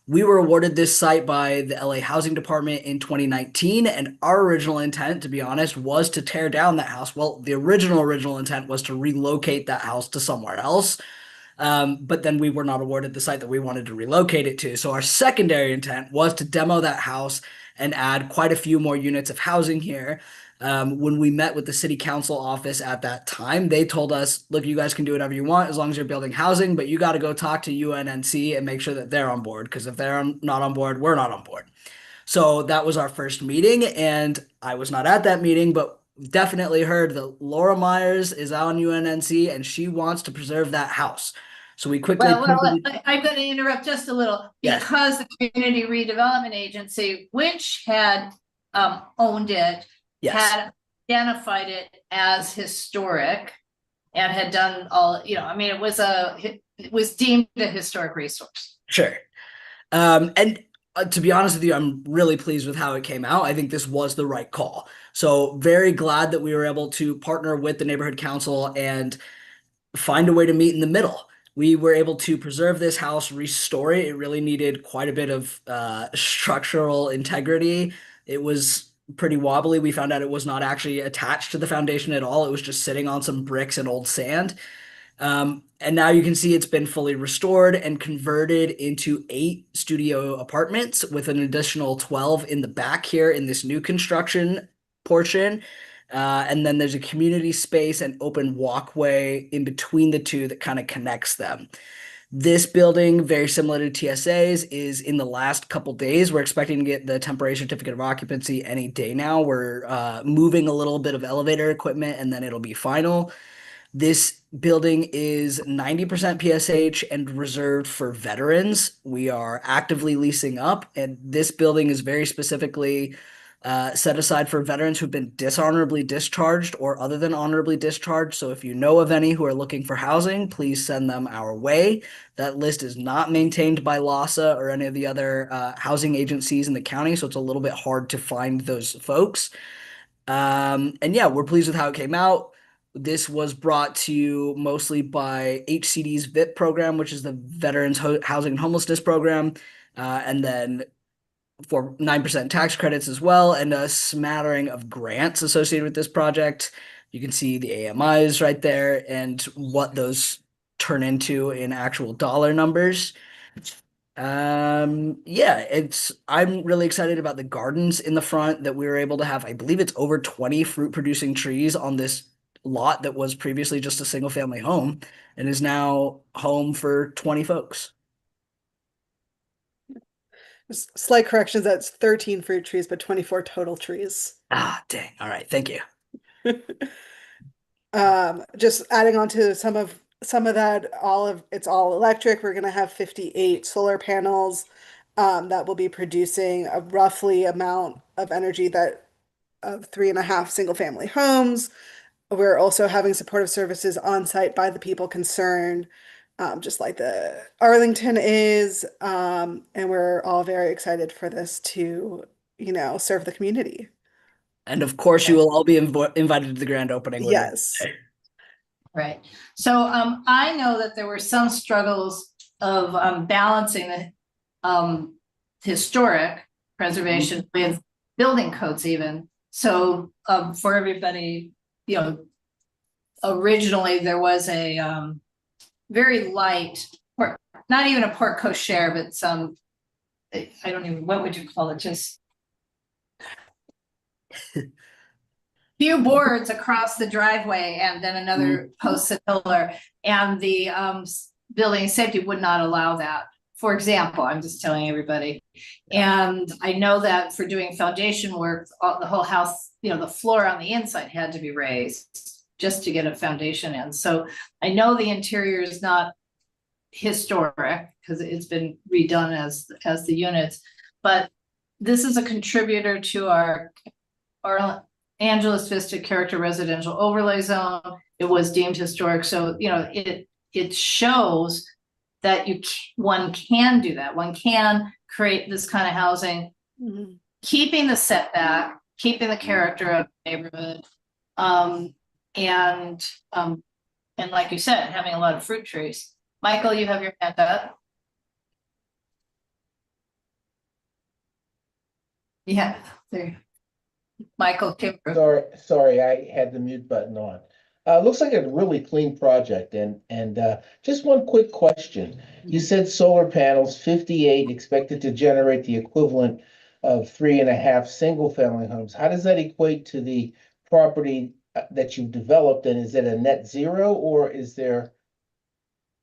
We were awarded this site by the LA Housing Department in 2019, and our original intent, to be honest, was to tear down that house. Well, the original intent was to relocate that house to somewhere else. But then we were not awarded the site that we wanted to relocate it to. So our secondary intent was to demo that house and add quite a few more units of housing here. When we met with the city council office at that time, they told us, look, you guys can do whatever you want as long as you're building housing, but you got to go talk to UNNC and make sure that they're on board, because if they're not on board, we're not on board. So that was our first meeting, and I was not at that meeting, but definitely heard that Laura Myers is on UNNC and she wants to preserve that house. So we quickly. I'm going to interrupt just a little, because the Community Redevelopment Agency, which had owned it, had identified it as historic and had done all, I mean, it was deemed a historic resource. Sure. And to be honest with you, I'm really pleased with how it came out. I think this was the right call. So very glad that we were able to partner with the neighborhood council and find a way to meet in the middle. We were able to preserve this house, restore it. It really needed quite a bit of structural integrity. It was pretty wobbly. We found out it was not actually attached to the foundation at all. It was just sitting on some bricks and old sand. And now you can see it's been fully restored and converted into 8 studio apartments with an additional 12 in the back here in this new construction portion. And then there's a community space and open walkway in between the two that kind of connects them. This building, very similar to TSA's, is in the last couple days. We're expecting to get the temporary certificate of occupancy any day now. We're moving a little bit of elevator equipment and then it'll be final. This building is 90% PSH and reserved for veterans. We are actively leasing up, and this building is very specifically set aside for veterans who've been dishonorably discharged or other than honorably discharged. So if you know of any who are looking for housing, please send them our way. That list is not maintained by LAHSA or any of the other housing agencies in the county, so it's a little bit hard to find those folks. And yeah, we're pleased with how it came out. This was brought to you mostly by HCD's VIP program, which is the Veterans Housing and Homelessness Program, and then for 9% tax credits as well, and a smattering of grants associated with this project. You can see the AMIs right there and what those turn into in actual dollar numbers. Yeah, I'm really excited about the gardens in the front that we were able to have. I believe it's over 20 fruit producing trees on this lot that was previously just a single family home and is now home for 20 folks. Slight corrections, that's 13 fruit trees, but 24 total trees. Ah, dang. All right, thank you. Just adding on to some of that, it's all electric. We're gonna have 58 solar panels that will be producing a roughly amount of energy that of 3.5 single family homes. We're also having supportive services on site by the people concerned, just like the Arlington is. And we're all very excited for this to, serve the community. And of course, you will all be invited to the grand opening. Yes. Right. So I know that there were some struggles of balancing the historic preservation with building codes even. So for everybody, originally there was a very light, or not even a porte cochere, but some, I don't even, what would you call it? Just few boards across the driveway and then another posted pillar, and the building safety would not allow that. For example, I'm just telling everybody. And I know that for doing foundation work, the whole house, the floor on the inside had to be raised just to get a foundation in. So I know the interior is not historic because it's been redone as the units, but this is a contributor to our Angeles Vista Character Residential Overlay Zone. It was deemed historic. So, it shows that one can do that. One can create this kind of housing, keeping the setback, keeping the character of the neighborhood. And like you said, having a lot of fruit trees. Michael, you have your hand up. Yeah, there. Michael Kimber. Sorry, I had the mute button on. Looks like a really clean project, and just one quick question. You said solar panels, 58 expected to generate the equivalent of 3.5 single-family homes. How does that equate to the property that you've developed, and is it a net zero, or is there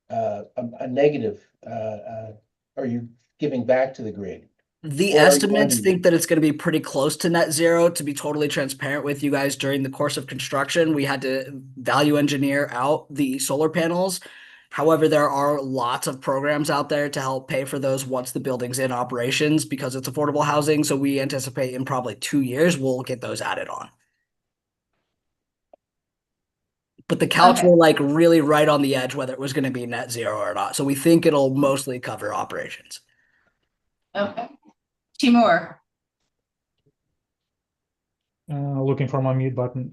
a negative? Are you giving back to the grid? The estimates think that it's going to be pretty close to net zero. To be totally transparent with you guys, during the course of construction, we had to value engineer out the solar panels. However, there are lots of programs out there to help pay for those once the building's in operations because it's affordable housing. So we anticipate in probably 2 years, we'll get those added on. but the calcs Okay. were like really right on the edge whether it was going to be net zero or not. So we think it'll mostly cover operations. Okay. Timur. Looking for my mute button.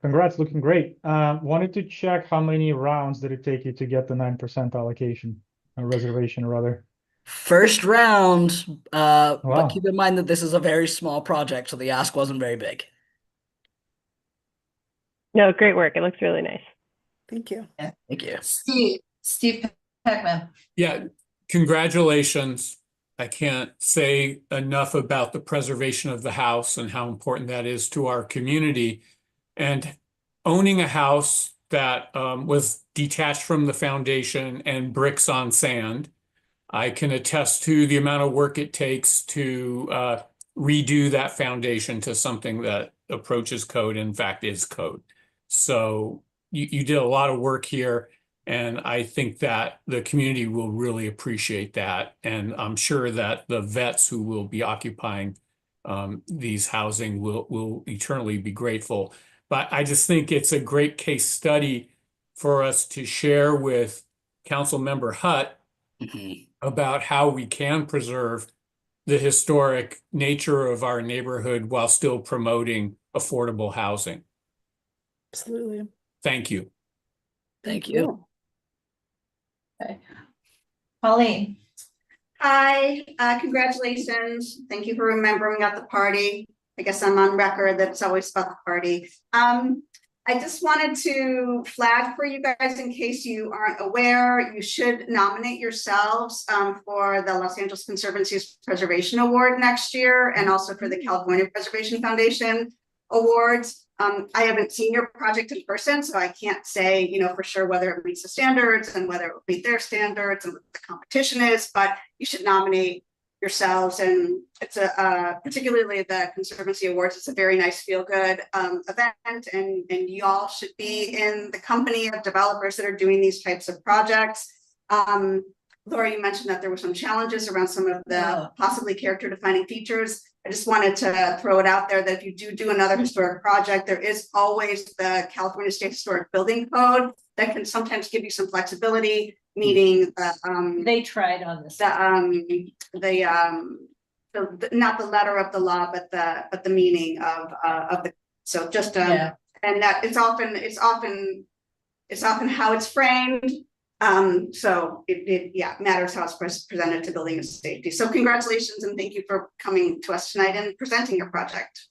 Congrats, looking great. Wanted to check how many rounds did it take you to get the 9% allocation, reservation rather? First round, but Wow. keep in mind that this is a very small project, so the ask wasn't very big. No, great work. It looks really nice. Thank you. Thank you. Steve Peckman. Yeah, congratulations. I can't say enough about the preservation of the house and how important that is to our community. And owning a house that was detached from the foundation and bricks on sand, I can attest to the amount of work it takes to redo that foundation to something that approaches code, in fact, is code. So you did a lot of work here, and I think that the community will really appreciate that. And I'm sure that the vets who will be occupying these housing will eternally be grateful. But I just think it's a great case study for us to share with Council Member Hutt about how we can preserve the historic nature of our neighborhood while still promoting affordable housing. Absolutely. Thank you. Thank you. Okay. Pauline. Hi, congratulations. Thank you for remembering at the party. I guess I'm on record that it's always about the party. I just wanted to flag for you guys, in case you aren't aware, you should nominate yourselves for the Los Angeles Conservancy's Preservation Award next year, and also for the California Preservation Foundation Awards. I haven't seen your project in person, so I can't say, for sure whether it meets the standards and whether it will meet their standards and what the competition is, but you should nominate yourselves. And it's particularly the Conservancy Awards, it's a very nice feel-good event, and y'all should be in the company of developers that are doing these types of projects. Laura, you mentioned that there were some challenges around some of the possibly character-defining features. I just wanted to throw it out there that if you do another historic project, there is always the California State Historic Building Code that can sometimes give you some flexibility, meaning They tried on this. Not the letter of the law, but the meaning of the, so just Yeah. and that it's often how it's framed. So it matters how it's presented to building and safety. So congratulations, and thank you for coming to us tonight and presenting your project.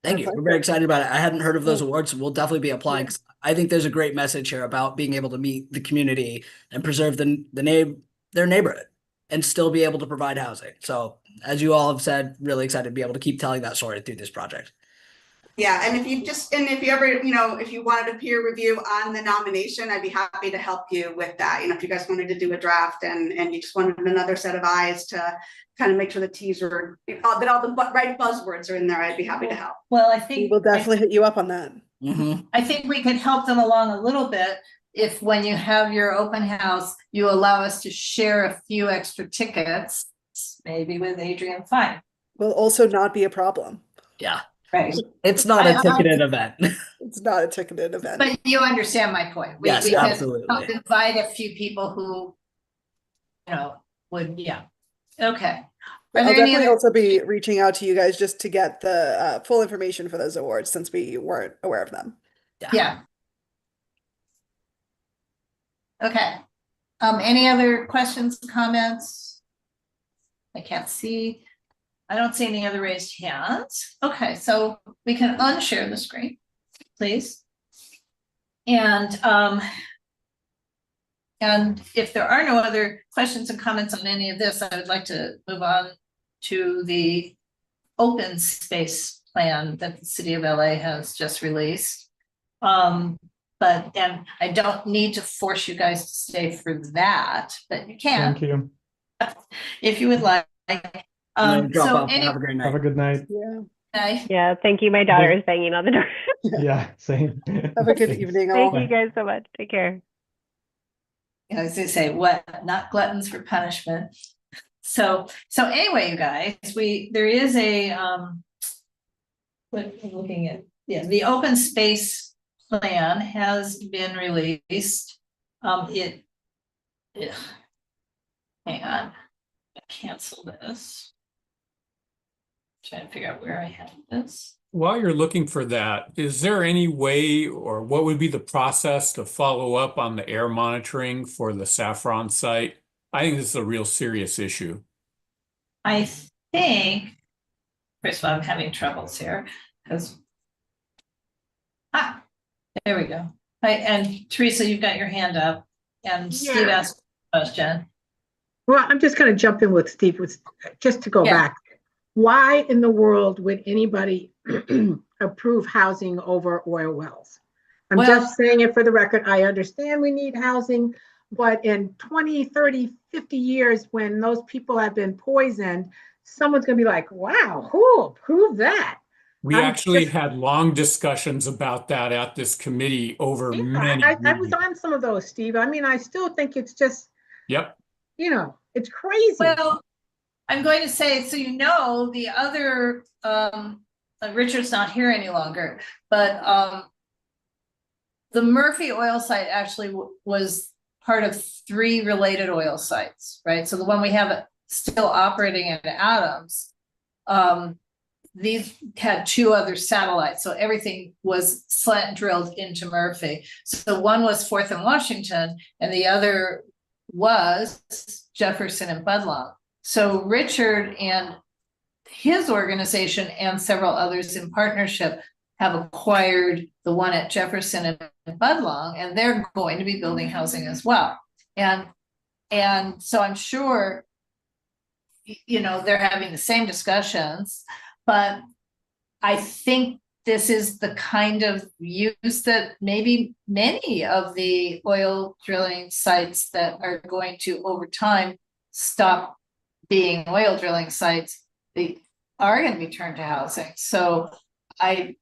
Thank you. We're very excited about it. I hadn't heard of those awards. We'll definitely be applying, 'cause I think there's a great message here about being able to meet the community and preserve their neighborhood and still be able to provide housing. So as you all have said, really excited to be able to keep telling that story through this project. Yeah, and if you ever, if you wanted a peer review on the nomination, I'd be happy to help you with that. If you guys wanted to do a draft and you just wanted another set of eyes to kind of make sure the T's are, that all the right buzzwords are in there, I'd be happy to help. Well, I think We'll definitely hit you up on that. I think we could help them along a little bit if, when you have your open house, you allow us to share a few extra tickets, maybe with Adrian Fine. Will also not be a problem. Yeah. Right. It's not a ticketed event. It's not a ticketed event. But you understand my point. Yes, we absolutely. could invite a few people who, would, yeah. Okay. Are I'll there any definitely other? also be reaching out to you guys just to get the full information for those awards, since we weren't aware of them. Yeah. Okay. Any other questions, comments? I can't see. I don't see any other raised hands. Okay, so we can unshare the screen, please. And if there are no other questions and comments on any of this, I would like to move on to the open space plan that the City of LA has just released. But I don't need to force you guys to stay for that, but you can. Thank you. If you would like. Drop off. Have a great night. Have a good night. Yeah. Yeah, thank you. My daughter is banging on the door. Yeah, same. Have a good evening, all. Thank you guys so much. Take care. As they say, what, not gluttons for punishment. So anyway, you guys, there is a what I'm looking at, the open space plan has been released. Ugh. Hang on, I cancel this. Trying to figure out where I have this. While you're looking for that, is there any way or what would be the process to follow up on the air monitoring for the Saffron site? I think this is a real serious issue. I think, first of all, I'm having troubles here because, there we go. And Teresa, you've got your hand up, and Steve Yeah. asked a question. Well, I'm just going to jump in with Steve, just to go back. Why in the world would anybody approve housing over oil wells? I'm just saying it for the record. I understand we need housing, but in 20, 30, 50 years, when those people have been poisoned, someone's going to be like, wow, who approved that? We actually had long discussions about that at this committee over many I was on some of those, Steve. I mean, I still think it's just, it's crazy. Well, I'm going to say, so the other, Richard's not here any longer, but the Murphy oil site actually was part of 3 related oil sites, right? So the one we have still operating in Adams, these had 2 other satellites, so everything was slant drilled into Murphy. So one was 4th and Washington, and the other was Jefferson and Budlong. So Richard and his organization and several others in partnership have acquired the one at Jefferson and Budlong, and they're going to be building housing as well. And so I'm sure, they're having the same discussions, but I think this is the kind of use that maybe many of the oil drilling sites that are going to, over time, stop being oil drilling sites, they are going to be turned to housing. So I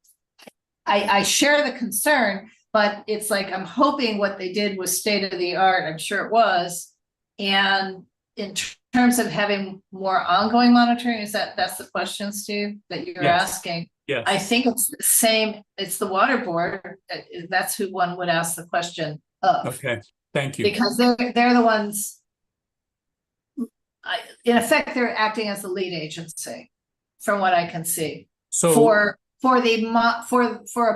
share the concern, but it's like, I'm hoping what they did was state of the art. I'm sure it was. And in terms of having more ongoing monitoring, that's the question, Steve, that you're asking? Yes. I think it's the same. It's the water board. That's who one would ask the question of. Okay, thank you. Because they're the ones, in effect, they're acting as the lead agency, from what I can see. So for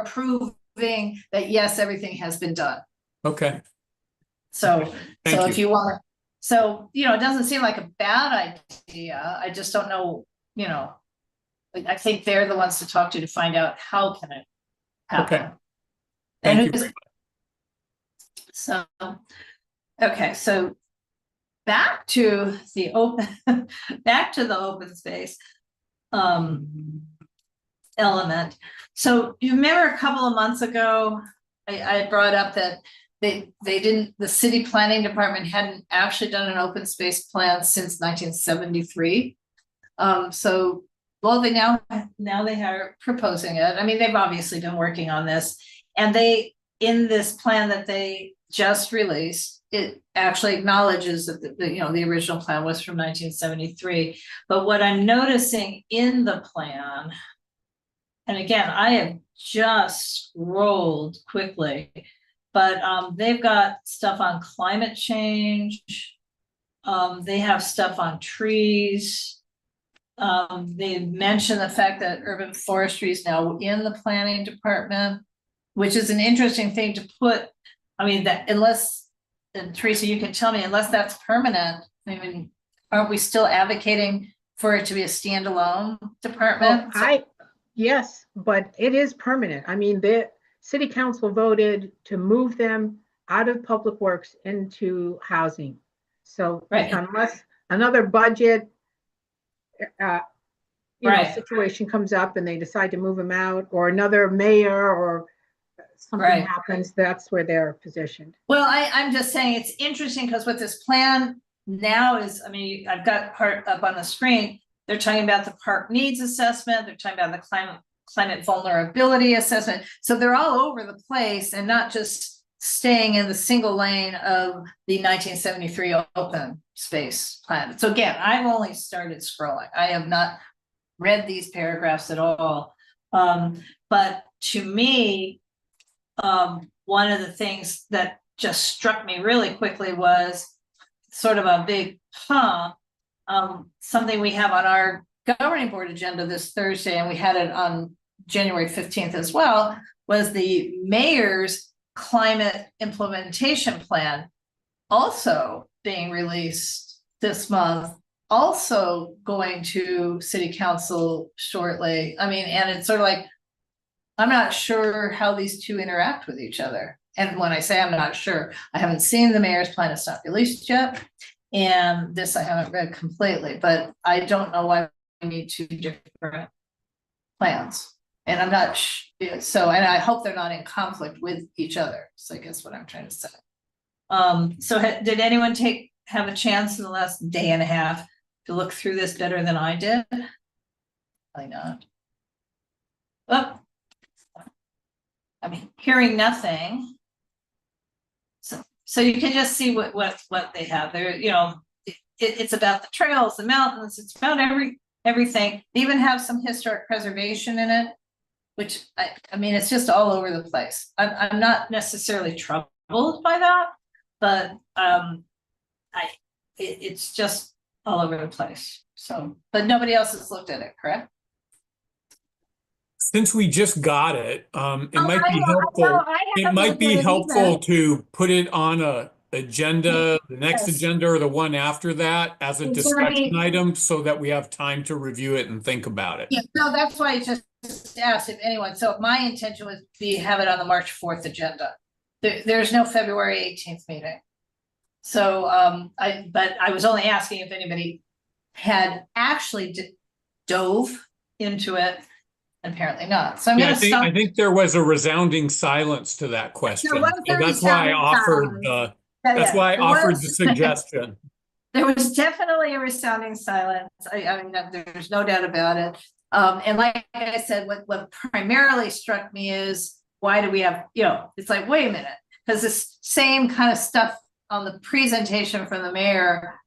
approving that, yes, everything has been done. Okay. So if you want, it doesn't seem like a bad idea. I just don't know, I think they're the ones to talk to find out how can it happen. Okay. Thank you. So, okay, so back to the open space element. So you remember a couple of months ago, I brought up that the city planning department hadn't actually done an open space plan since 1973. Well, they now they are proposing it. I mean, they've obviously been working on this, and in this plan that they just released, it actually acknowledges that the original plan was from 1973. But what I'm noticing in the plan, and again, I have just scrolled quickly, but they've got stuff on climate change. They have stuff on trees. They mentioned the fact that urban forestry is now in the planning department, which is an interesting thing to put. I mean, that and Teresa, you can tell me, unless that's permanent, I mean, aren't we still advocating for it to be a standalone department? Yes, but it is permanent. I mean, the city council voted to move them out of public works into housing. So unless another budget situation comes up and they decide to move them out, or another mayor or something happens, that's where they're positioned. Well, I'm just saying it's interesting because what this plan now is, I mean, I've got part up on the screen. They're talking about the park needs assessment. They're talking about the climate vulnerability assessment. So they're all over the place and not just staying in the single lane of the 1973 open space plan. So again, I've only started scrolling. I have not read these paragraphs at all. But to me, one of the things that just struck me really quickly was sort of a big, something we have on our governing board agenda this Thursday, and we had it on January 15th as well, was the mayor's climate implementation plan, also being released this month, also going to city council shortly. I mean, and it's sort of like, I'm not sure how these two interact with each other. And when I say I'm not sure, I haven't seen the mayor's plan, it's not released yet. And this I haven't read completely, but I don't know why we need two different plans. And I'm not, so, and I hope they're not in conflict with each other. So I guess what I'm trying to say. So did anyone have a chance in the last day and a half to look through this better than I did? Probably not. Oh, I mean, hearing nothing. So you can just see what they have there. You know, it's about the trails, the mountains. It's about everything. They even have some historic preservation in it, which I mean, it's just all over the place. I'm not necessarily troubled by that, but it's just all over the place. So, but nobody else has looked at it, correct? Since we just got it, it might be helpful. It might be helpful to put it on a agenda, the next agenda or the one after that as a discussion item so that we have time to review it and think about it. Yeah, no, that's why I just asked if anyone, so my intention was to have it on the March 4th agenda. There's no February 18th meeting. So but I was only asking if anybody had actually dove into it. Apparently not. So I'm Yeah, going to stop. I think there was a resounding silence to that question. So that's why I offered the suggestion. There was definitely a resounding silence. I mean, there's no doubt about it. And like I said, what primarily struck me is, why do we have, you know, it's like, wait a minute, because this same kind of stuff on the presentation from the mayor,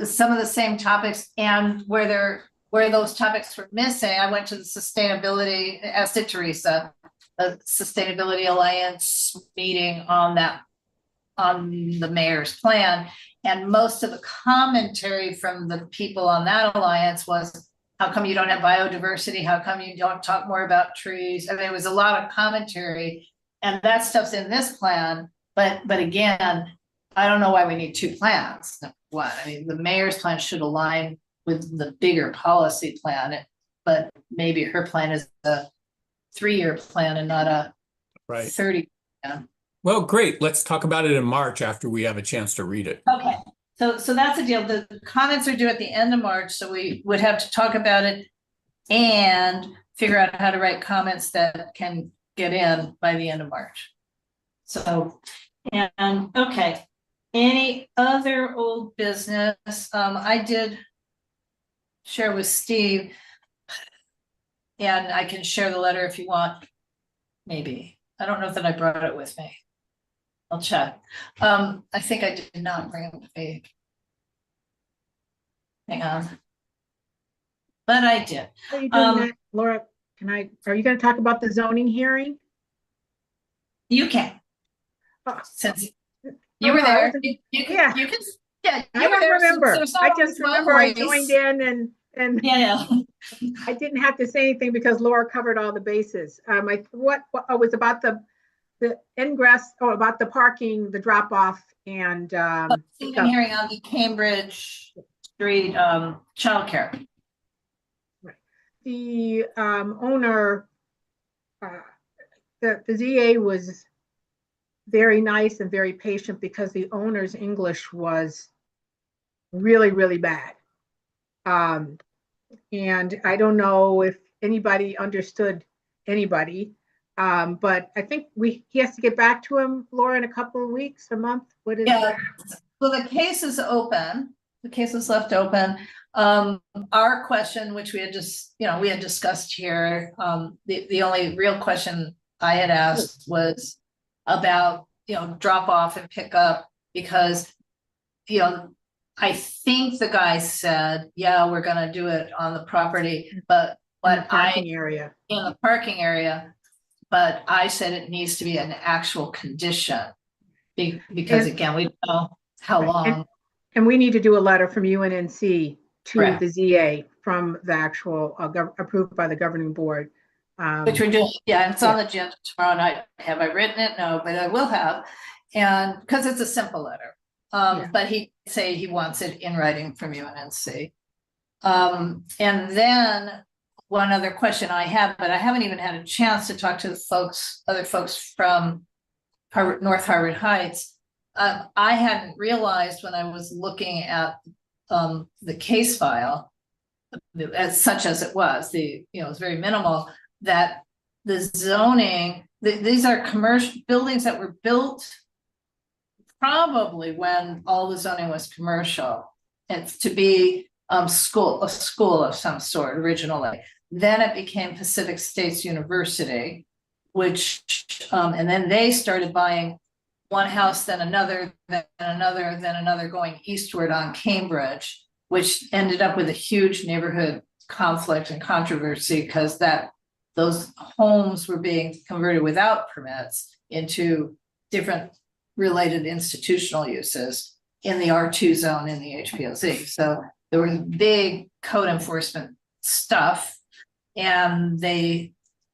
some of the same topics, and where those topics were missing, I went to the sustainability, as did Teresa, the Sustainability Alliance meeting on the mayor's plan. And most of the commentary from the people on that alliance was, how come you don't have biodiversity? How come you don't talk more about trees? I mean, it was a lot of commentary, and that stuff's in this plan. But again, I don't know why we need two plans. One, I mean, the mayor's plan should align with the bigger policy plan, but maybe her plan is a 3-year plan and not a 30. Well, great. Let's talk about it in March after we have a chance to read it. Okay, so that's the deal. The comments are due at the end of March, so we would have to talk about it and figure out how to write comments that can get in by the end of March. So, and okay, any other old business? I did share with Steve, and I can share the letter if you want. Maybe. I don't know that I brought it with me. I'll check. I think I did not bring it with me. Hang on. But I did. Are you doing that, Laura? Are you going to talk about the zoning hearing? You can. Oh. Since you were there. You can, yeah, I don't remember. I just remember I joined in and yeah. I didn't have to say anything because Laura covered all the bases. What was about the ingress, or about the parking, the drop off, and hearing on the Cambridge Street childcare. Right. The owner, the ZA was very nice and very patient because the owner's English was really, really bad. And I don't know if anybody understood anybody, but I think he has to get back to him, Laura, in a couple of weeks, a month. What is it? Well, the case is open. The case is left open. Our question, which we had discussed here, the only real question I had asked was about, drop off and pick up, because, I think the guy said, yeah, we're going to do it on the property, but in the parking area. but I said it needs to be an actual condition. Because And- again, we don't know how Right. long. And we need to do a letter from UNNC to Correct. the ZA from the actual, approved by the governing board. Which we're doing, yeah, and it's on the agenda tomorrow night. Have I written it? No, but I will have. And because it's a simple letter. Yeah. But he say he wants it in writing from UNNC. And then one other question I have, but I haven't even had a chance to talk to the other folks from North Harvard Heights. I hadn't realized when I was looking at the case file, as such as it was, it was very minimal, that the zoning, these are commercial buildings that were built probably when all the zoning was commercial, and to be a school of some sort originally. Then it became Pacific States University, which and then they started buying one house, then another, then another, then another, going eastward on Cambridge, which ended up with a huge neighborhood conflict and controversy because those homes were being converted without permits into different related institutional uses in the R2 zone in the HPOZ. So there was big code enforcement stuff, and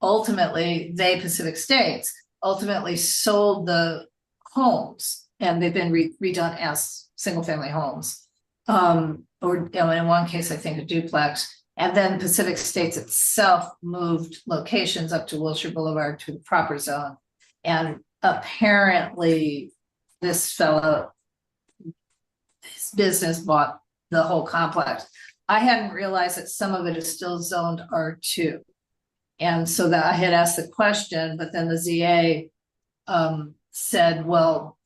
Pacific States ultimately sold the homes, and they've been redone as single family homes. Or in one case, I think a duplex. And then Pacific States itself moved locations up to Wilshire Boulevard to the proper zone. And apparently this fellow, his business bought the whole complex. I hadn't realized that some of it is still zoned R2. And so that I had asked the question, but then the ZA said, well,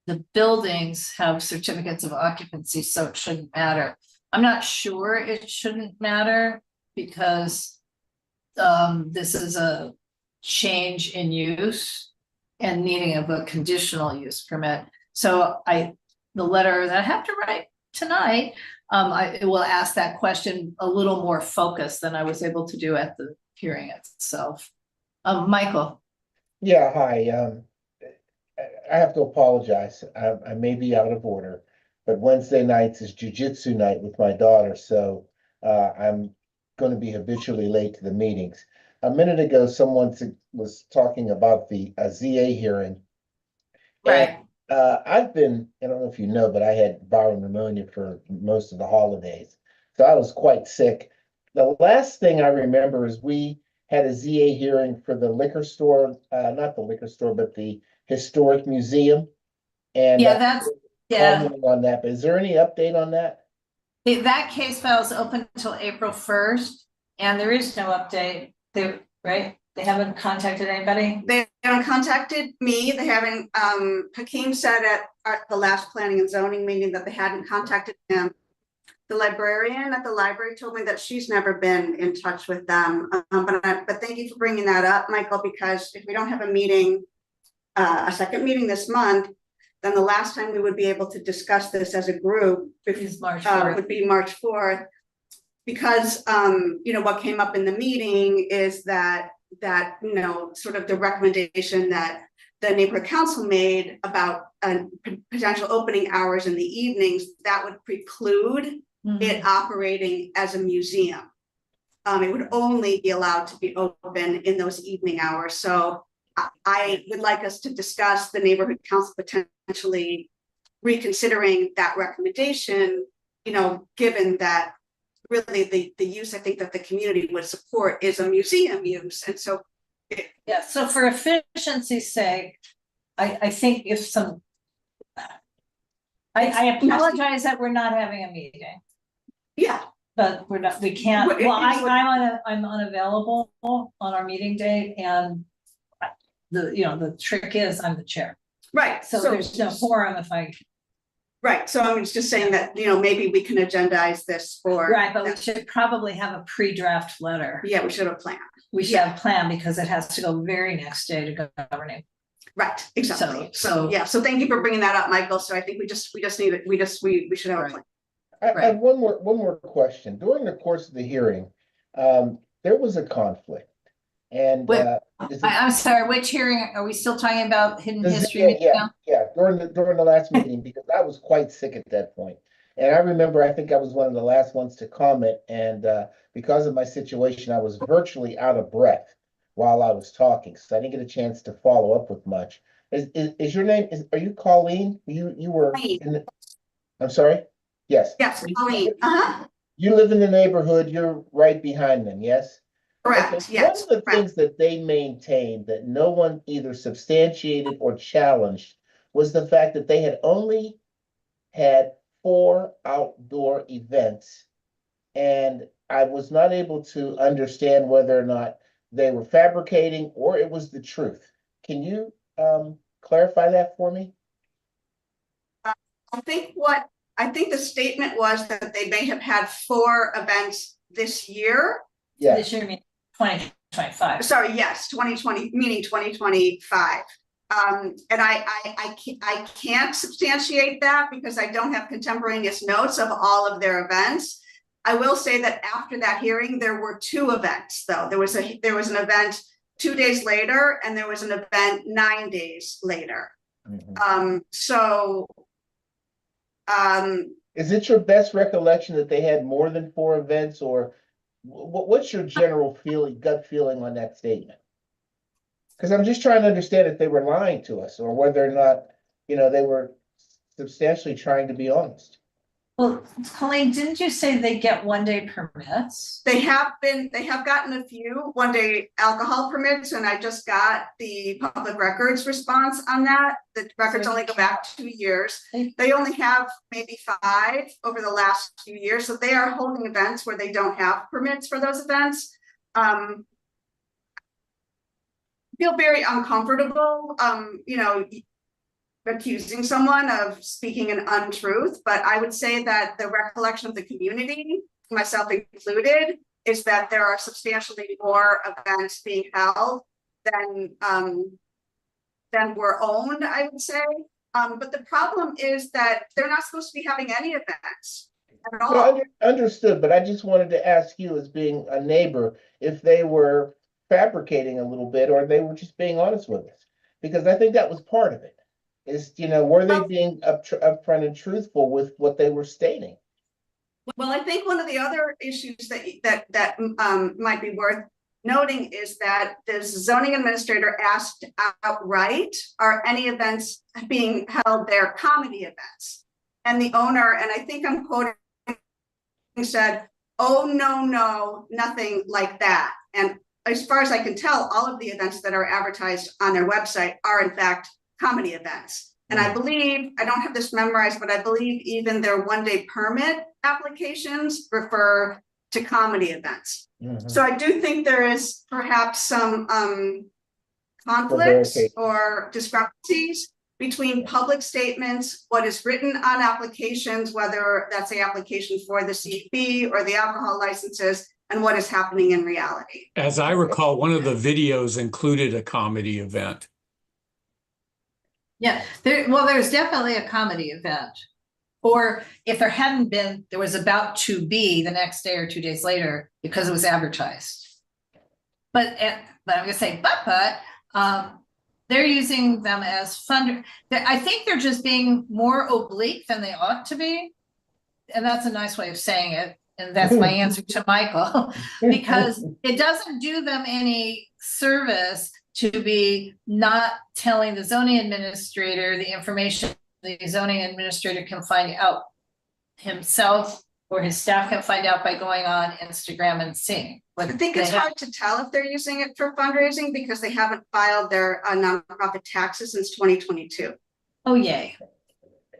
the buildings have certificates of occupancy, so it shouldn't matter. I'm not sure it shouldn't matter because this is a change in use and needing of a conditional use permit. So the letter that I have to write tonight, I will ask that question a little more focused than I was able to do at the hearing itself. Michael. Yeah, hi. I have to apologize. I may be out of order, but Wednesday nights is jujitsu night with my daughter, so I'm going to be habitually late to the meetings. A minute ago, someone was talking about the ZA hearing. Right. And, I don't know if you know, but I had viral pneumonia for most of the holidays, so I was quite sick. The last thing I remember is we had a ZA hearing for the liquor store, not the liquor store, but the historic museum. And Yeah, on that. But is there any update on that? That case file is open until April 1st, and there is no update. Right? They haven't contacted anybody? They haven't contacted me. They haven't, Hakeem said at the last planning and zoning meeting that they hadn't contacted him. The librarian at the library told me that she's never been in touch with them. But thank you for bringing that up, Michael, because if we don't have a meeting, a second meeting this month, then the last time we would be able to discuss this as a group Is March 4th. would be March 4th. Because what came up in the meeting is that sort of the recommendation that the neighborhood council made about potential opening hours in the evenings, that would preclude it operating as a museum. It would only be allowed to be open in those evening hours. So I would like us to discuss the neighborhood council potentially reconsidering that recommendation, given that really the use I think that the community would support is a museum use. And so yeah, so for efficiency's sake, I think if I apologize that we're not having a meeting. Yeah. But we can't, well, I'm unavailable on our meeting date, and the trick is I'm the chair. Right. So there's no forum if I. Right. So I'm just saying that, maybe we can agendize this for. Right, but we should probably have a pre-draft letter. Yeah, we should have a plan. We should have a plan because it has to go very next day to governing. Right, exactly. So yeah, so thank you for bringing that up, Michael. So I think we should have a plan. I have one more question. During the course of the hearing, there was a conflict. And Wait, is it, I'm sorry, which hearing, are we still talking about hidden history? yeah, meeting yeah, now? yeah, during the last meeting, because I was quite sick at that point. And I remember, I think I was one of the last ones to comment, and because of my situation, I was virtually out of breath while I was talking, so I didn't get a chance to follow up with much. Is your name, are you Colleen? You were Colleen. in the, I'm sorry? Yes. Yes, Colleen. Uh-huh. You live in the neighborhood, you're right behind them, yes? Correct. Okay, Yes. one of the correct. things that they maintained that no one either substantiated or challenged was the fact that they had only had 4 outdoor events. And I was not able to understand whether or not they were fabricating or it was the truth. Can you clarify that for me? I think the statement was that they may have had 4 events this year. Yeah. This year, meaning 2025. Sorry, yes, 2020, meaning 2025. And I can't substantiate that because I don't have contemporaneous notes of all of their events. I will say that after that hearing, there were 2 events, though. There was an event 2 days later, and there was an event 9 days later. Mhm. Is it your best recollection that they had more than 4 events, or what's your general feeling, gut feeling on that statement? Because I'm just trying to understand if they were lying to us or whether or not, they were substantially trying to be honest. Well, Colleen, didn't you say they get 1-day permits? They have gotten a few 1-day alcohol permits, and I just got the public records response on that. The records only go back 2 years. They only have maybe 5 over the last few years, so they are holding events where they don't have permits for those events. Feel very uncomfortable, accusing someone of speaking an untruth, but I would say that the recollection of the community, myself included, is that there are substantially more events being held than were owned, I would say. But the problem is that they're not supposed to be having any events at all. Well, understood, but I just wanted to ask you, as being a neighbor, if they were fabricating a little bit or they were just being honest with us, because I think that was part of it. Is, were they being upfront and truthful with what they were stating? Well, I think one of the other issues that might be worth noting is that the zoning administrator asked outright, are any events being held there comedy events? And the owner, and I think I'm quoting, said, oh, no, nothing like that. And as far as I can tell, all of the events that are advertised on their website are in fact comedy events. And I believe, I don't have this memorized, but I believe even their 1-day permit applications refer to comedy events. Mhm. So I do think there is perhaps some conflicts or discrepancies between public statements, what is written on applications, whether that's the application for the CB or the alcohol licenses, and what is happening in reality. As I recall, one of the videos included a comedy event. Yeah, there's definitely a comedy event. Or if there hadn't been, there was about to be the next day or 2 days later because it was advertised. But I'm gonna say, they're using them as fund. I think they're just being more oblique than they ought to be. And that's a nice way of saying it. And that's my answer to Michael, because it doesn't do them any service to be not telling the zoning administrator the information the zoning administrator can find out himself, or his staff can find out by going on Instagram and seeing. I think it's hard to tell if they're using it for fundraising because they haven't filed their nonprofit taxes since 2022. Oh, yay.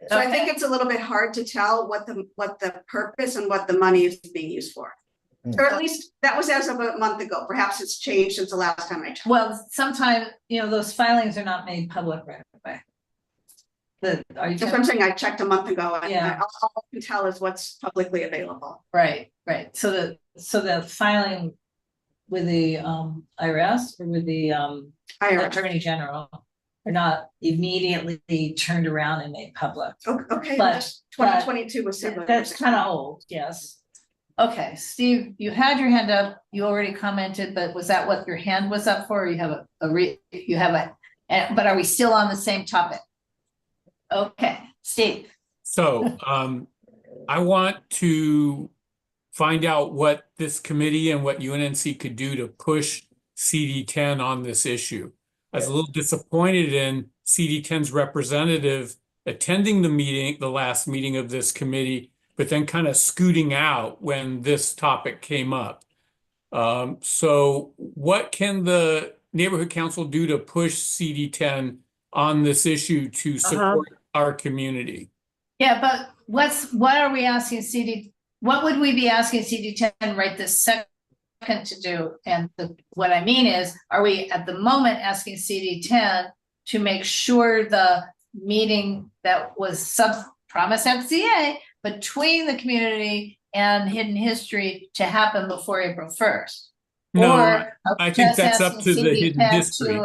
So I think it's a little bit hard to tell what the purpose and what the money is being used for. Or at least that was as of a month ago. Perhaps it's changed since the last time I checked. Well, sometimes, those filings are not made public right away. That's what I'm saying. I checked a month ago, and Yeah. all I can tell is what's publicly available. Right. So the filing with the IRS or with the Attorney General are not immediately turned around and made public. Okay, But 2022 was similar. That's kind of old, yes. Okay, Steve, you had your hand up, you already commented, but was that what your hand was up for? Or you have but are we still on the same topic? Okay, Steve. So, I want to find out what this committee and what UNNC could do to push CD10 on this issue. I was a little disappointed in CD10's representative attending the last meeting of this committee, but then kind of scooting out when this topic came up. So what can the neighborhood council do to push CD10 on this issue to support our community? Yeah, but what are we asking what would we be asking CD10 right this second to do? And what I mean is, are we at the moment asking CD10 to make sure the meeting that was promised FCA between the community and Hidden History to happen before April 1st? No, or I think that's up to the Hidden History.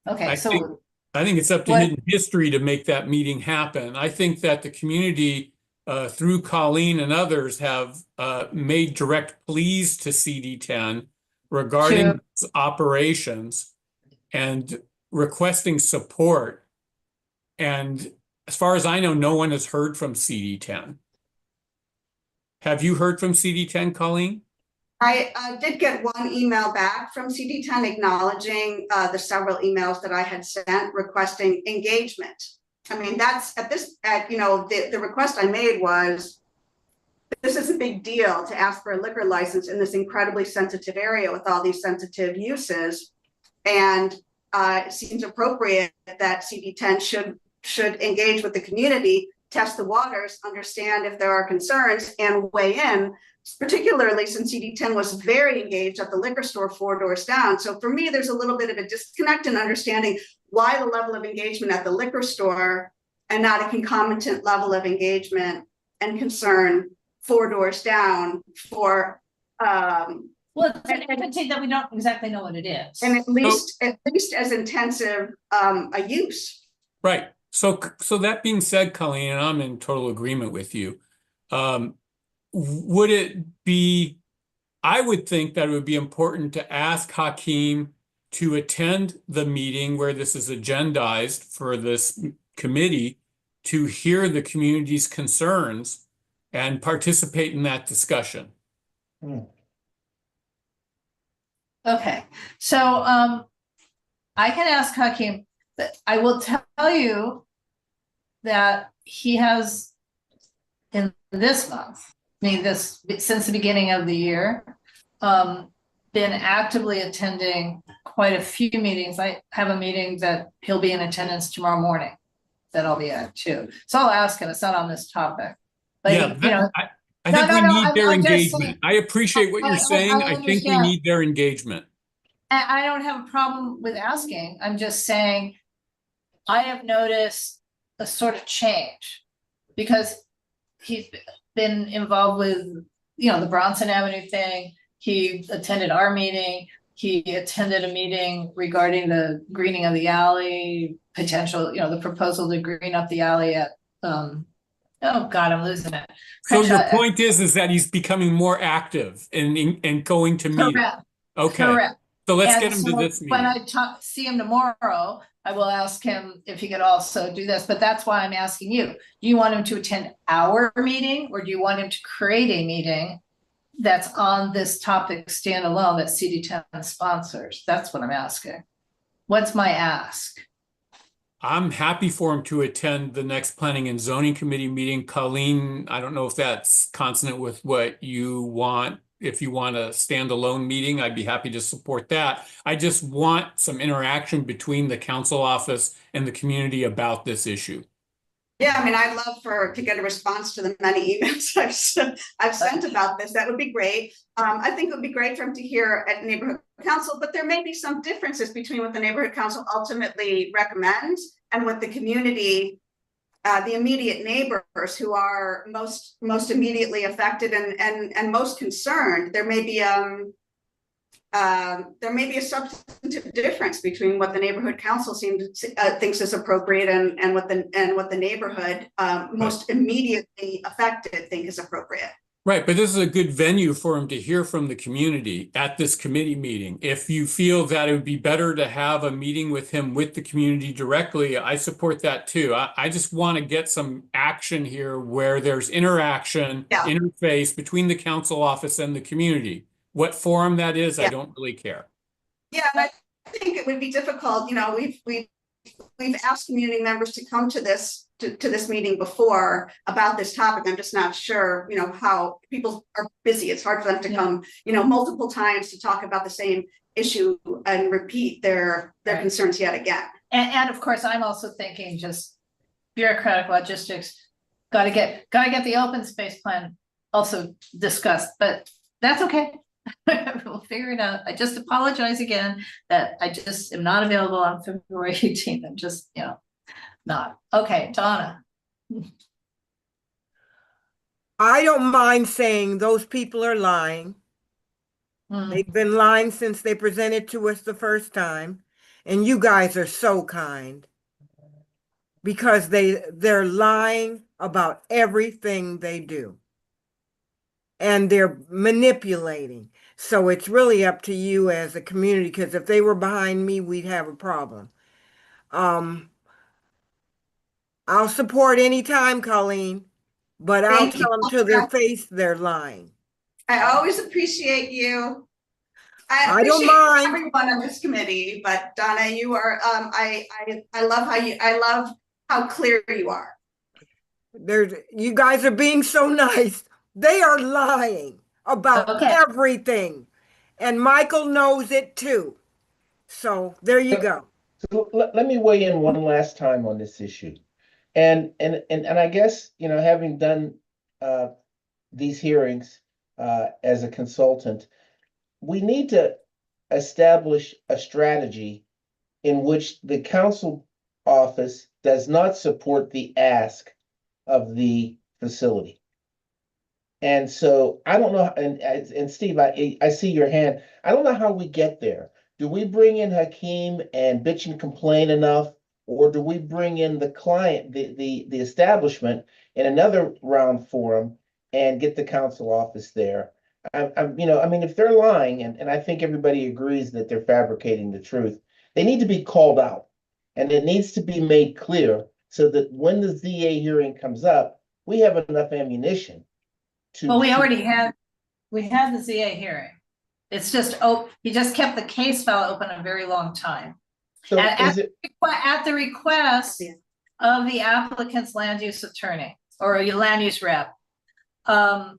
Okay, I think it's up to Hidden History to make that meeting happen. I think that the community, through Colleen and others, have made direct pleas to CD10 regarding operations and requesting support. And as far as I know, no one has heard from CD10. Have you heard from CD10, Colleen? I did get one email back from CD10 acknowledging the several emails that I had sent requesting engagement. I mean, that's the request I made was, this is a big deal to ask for a liquor license in this incredibly sensitive area with all these sensitive uses. And it seems appropriate that CD10 should engage with the community, test the waters, understand if there are concerns, and weigh in, particularly since CD10 was very engaged at the liquor store 4 doors down. So for me, there's a little bit of a disconnect in understanding why the level of engagement at the liquor store and not a concomitant level of engagement and concern 4 doors down for well, it's that we don't exactly know what it is. And at least as intensive a use. Right. So that being said, Colleen, and I'm in total agreement with you, would it be, I would think that it would be important to ask Hakeem to attend the meeting where this is agendized for this committee to hear the community's concerns and participate in that discussion. Okay, so I can ask Hakeem, but I will tell you that he has in this month, since the beginning of the year, been actively attending quite a few meetings. I have a meeting that he'll be in attendance tomorrow morning that I'll be at too. So I'll ask him. It's not on this topic. But yeah, I think we need their engagement. I appreciate what you're saying. I think we need their engagement. I don't have a problem with asking. I'm just saying I have noticed a sort of change because he's been involved with, the Bronson Avenue thing. He attended our meeting. He attended a meeting regarding the greening of the alley, potential, the proposal to green up the alley at, oh God, I'm losing it. So your point is that he's becoming more active and going to meetings. Correct. Okay. Correct. So let's get him to this meeting. When I see him tomorrow, I will ask him if he could also do this, but that's why I'm asking you. Do you want him to attend our meeting or do you want him to create a meeting that's on this topic standalone that CD10 sponsors? That's what I'm asking. What's my ask? I'm happy for him to attend the next Planning and Zoning Committee meeting. Colleen, I don't know if that's consonant with what you want. If you want a standalone meeting, I'd be happy to support that. I just want some interaction between the council office and the community about this issue. Yeah, I mean, I'd love to get a response to the many emails I've sent about this. That would be great. I think it would be great for him to hear at neighborhood council, but there may be some differences between what the neighborhood council ultimately recommends and what the community, the immediate neighbors who are most immediately affected and most concerned. There may be a substantive difference between what the neighborhood council thinks is appropriate and what the neighborhood most immediately affected think is appropriate. Right, but this is a good venue for him to hear from the community at this committee meeting. If you feel that it would be better to have a meeting with him with the community directly, I support that too. I just want to get some action here where there's interaction, interface between the council office and the community. What forum that is, I don't really care. Yeah, and I think it would be difficult, you know, we've asked community members to come to this meeting before about this topic. I'm just not sure, you know, how people are busy. It's hard for them to come, you know, multiple times to talk about the same issue and repeat their concerns yet again. And of course, I'm also thinking just bureaucratic logistics, gotta get the open space plan also discussed, but that's okay. We'll figure it out. I just apologize again that I just am not available on February 18th. I'm just, you know, not. Okay, Donna. I don't mind saying those people are lying. They've been lying since they presented to us the first time. And you guys are so kind. Because they're lying about everything they do. And they're manipulating. So it's really up to you as a community, because if they were behind me, we'd have a problem. I'll support anytime, Colleen, but I'll tell them to their face they're lying. I always appreciate you. I don't mind everyone on this committee, but Donna, you are I love how clear you are. You guys are being so nice. They are lying about everything. And Michael knows it too. So there you go. So let me weigh in one last time on this issue. And I guess, you know, having done these hearings as a consultant, we need to establish a strategy in which the council office does not support the ask of the facility. And so I don't know, and Steve, I see your hand. I don't know how we get there. Do we bring in Hakeem and bitch and complain enough, or do we bring in the client, the establishment in another round forum and get the council office there? You know, I mean, if they're lying, and I think everybody agrees that they're fabricating the truth, they need to be called out, and it needs to be made clear so that when the ZA hearing comes up, we have enough ammunition. Well, we had the ZA hearing. It's just, he just kept the case file open a very long time. So at the request of the applicant's land use attorney or a land use rep. So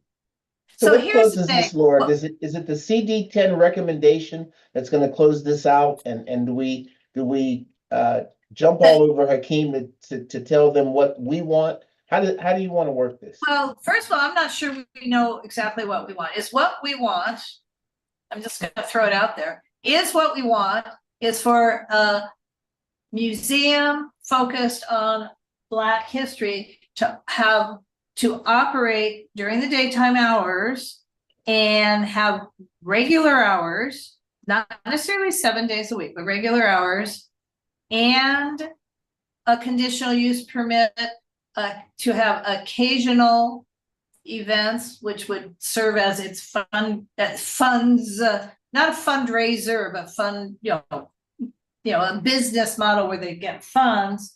what closes this, Laura? Is it the CD10 recommendation that's going to close this out? And do we jump all over Hakeem to tell them what we want? How do you want to work this? Well, first of all, I'm not sure we know exactly what we want. Is what we want, I'm just going to throw it out there, is what we want is for a museum focused on Black history to operate during the daytime hours and have regular hours, not necessarily 7 days a week, but regular hours, and a conditional use permit to have occasional events, which would serve as its funds, not a fundraiser, but fund, you know, a business model where they get funds,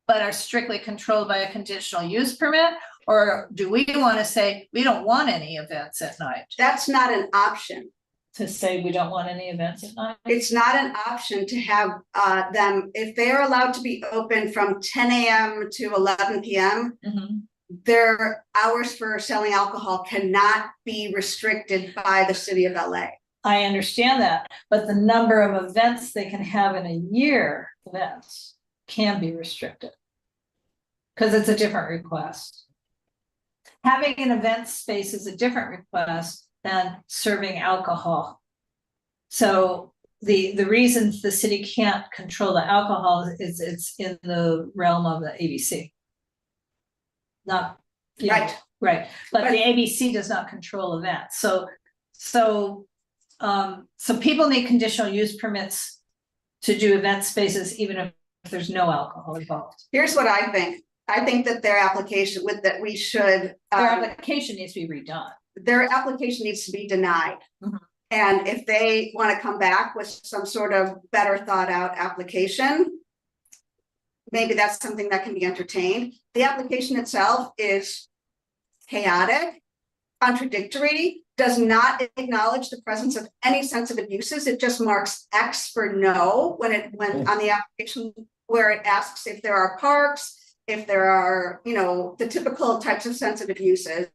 but are strictly controlled by a conditional use permit? Or do we want to say we don't want any events at night? That's not an option. To say we don't want any events at night? It's not an option to have them, if they are allowed to be open from 10 a.m. to 11 p.m., their hours for selling alcohol cannot be restricted by the city of LA. I understand that, but the number of events they can have in a year, events, can be restricted because it's a different request. Having an event space is a different request than serving alcohol. So the reasons the city can't control the alcohol is it's in the realm of the ABC. Not right. But the ABC does not control events. So people need conditional use permits to do event spaces, even if there's no alcohol involved. Here's what I think. I think that their application their application needs to be redone. their application needs to be denied. Mhm. And if they want to come back with some sort of better thought out application, maybe that's something that can be entertained. The application itself is chaotic, contradictory, does not acknowledge the presence of any sensitive uses. It just marks X for no when on the application where it asks if there are parks, if there are, the typical types of sensitive uses.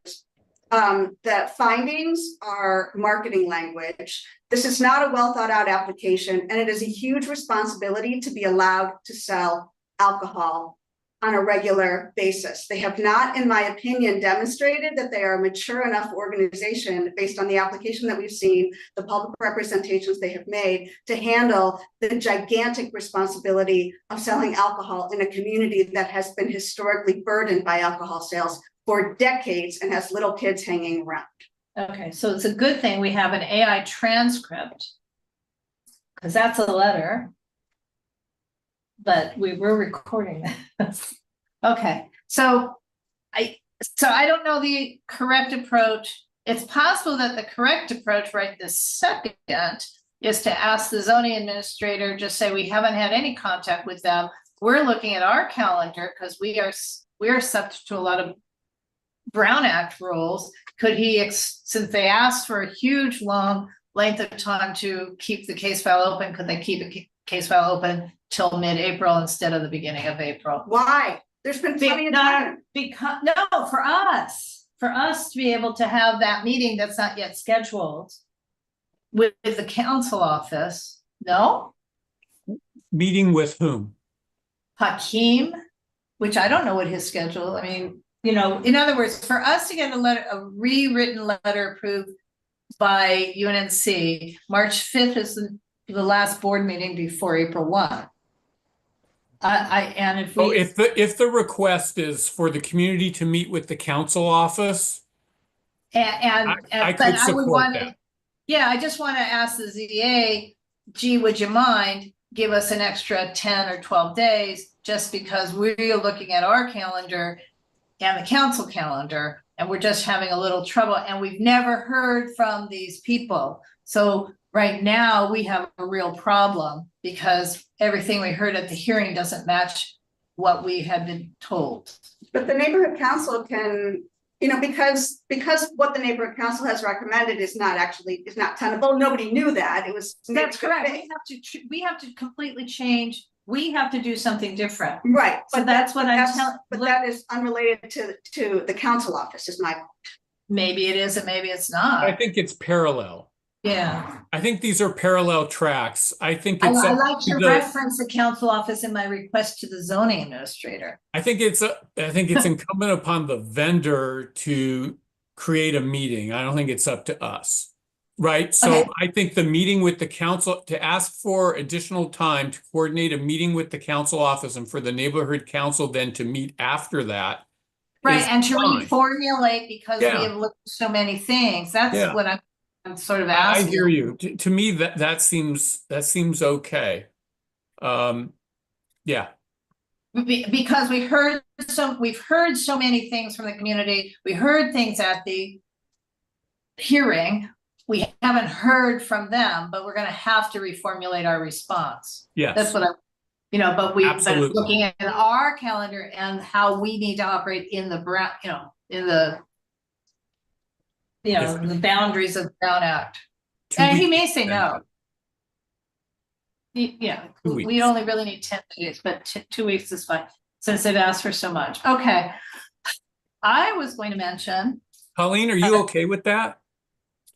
The findings are marketing language. This is not a well thought out application, and it is a huge responsibility to be allowed to sell alcohol on a regular basis. They have not, in my opinion, demonstrated that they are a mature enough organization based on the application that we've seen, the public representations they have made, to handle the gigantic responsibility of selling alcohol in a community that has been historically burdened by alcohol sales for decades and has little kids hanging around. Okay, so it's a good thing we have an AI transcript, because that's a letter. But we were recording this. Okay, so I don't know the correct approach. It's possible that the correct approach right this second is to ask the zoning administrator, just say we haven't had any contact with them. We're looking at our calendar because we are subject to a lot of Brown Act rules. Could he, since they asked for a huge long length of time to keep the case file open, could they keep a case file open till mid-April instead of the beginning of April? Why? There's been plenty of time. Because no, for us to be able to have that meeting that's not yet scheduled with the council office. No, Meeting with whom? Hakeem, which I don't know what his schedule. I mean, in other words, for us to get a rewritten letter approved by UNNC, March 5th is the last board meeting before April 1. And if we if the request is for the community to meet with the council office, I could support that. Yeah, I just want to ask the ZA, gee, would you mind give us an extra 10 or 12 days, just because we're looking at our calendar and the council calendar, and we're just having a little trouble, and we've never heard from these people. So right now we have a real problem because everything we heard at the hearing doesn't match what we had been told. But the neighborhood council can, because what the neighborhood council has recommended is not tenable. Nobody knew that. That's correct. We have to completely change. We have to do something different. Right. So that's what I'm telling. But that is unrelated to the council office, is my point. Maybe it is and maybe it's not. I think it's parallel. Yeah. I think these are parallel tracks. I think I it's like to reference the council office in my request to the zoning administrator. I think it's incumbent upon the vendor to create a meeting. I don't think it's up to us. Right. So Okay. I think the meeting with the council, to ask for additional time to coordinate a meeting with the council office and for the neighborhood council then to meet after that. Right. is And to fine. reformulate because Yeah. we have looked at so many things. That's Yeah. what I'm sort of I asking. hear you. To me, that seems okay. Yeah. Because we've heard so many things from the community. We heard things at the hearing. We haven't heard from them, but we're going to have to reformulate our response. Yes. That's what but Absolutely. looking at our calendar and how we need to operate in the Brown, the boundaries of the Brown Act. 2 And he weeks. may say no. Yeah, 2 we weeks. only really need 10 days, but 2 weeks is fine since they've asked for so much. Okay. I was going to mention. Colleen, are you okay with that?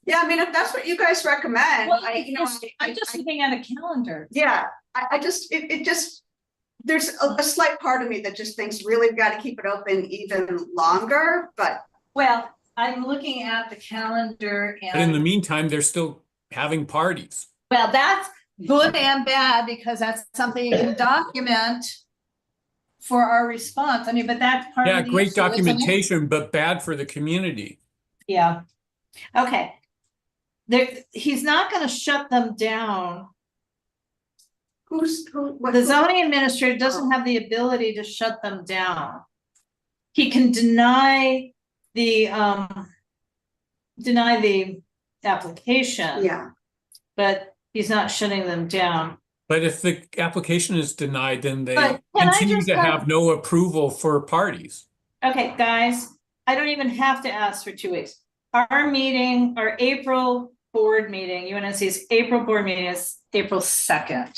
Yeah, I mean, if that's what you guys recommend, Well, I'm just looking at a calendar. yeah, there's a slight part of me that just thinks really we've got to keep it open even longer, but. Well, I'm looking at the calendar But in the and, meantime, they're still having parties. well, that's good and bad because that's something you can document for our response. I mean, but that's part Yeah, of the great issue, isn't it? documentation, but bad for the community. Yeah. Okay. He's not going to shut them down. The zoning administrator doesn't have the ability to shut them down. He can deny the deny the application. Yeah, But he's not shutting them down. But if the application is denied, then they But can I continue just to have- have no approval for parties. Okay, guys, I don't even have to ask for 2 weeks. Our meeting, our April board meeting, UNNC's April board meeting is April 2nd.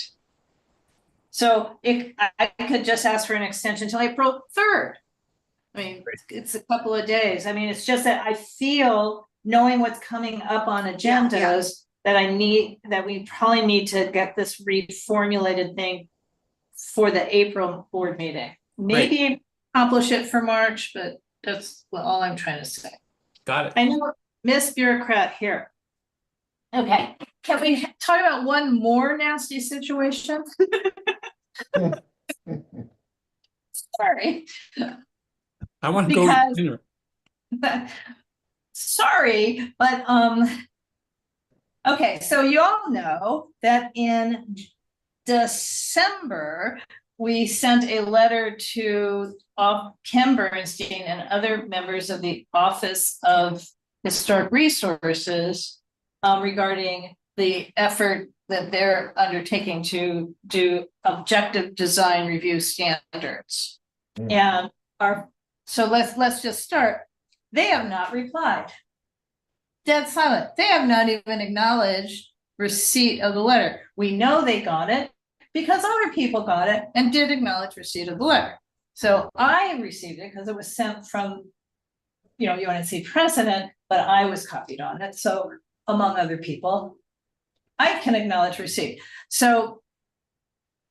So I could just ask for an extension till April 3rd. I mean, it's a couple of days. I mean, it's just that I feel, knowing what's coming up on agendas, that we probably need to get this reformulated thing for the April board meeting. Maybe accomplish it for March, but that's all I'm trying to say. Got it. I know, Miss Bureaucrat here. Okay, can we talk about one more nasty situation? Sorry. I want to go to dinner. Sorry, but okay, so you all know that in December, we sent a letter to Ken Bernstein and other members of the Office of Historic Resources regarding the effort that they're undertaking to do objective design review standards. And so let's just start. They have not replied. Dead silent. They have not even acknowledged receipt of the letter. We know they got it because other people got it and did acknowledge receipt of the letter. So I received it because it was sent from, UNNC president, but I was copied on it. So among other people, I can acknowledge receipt. So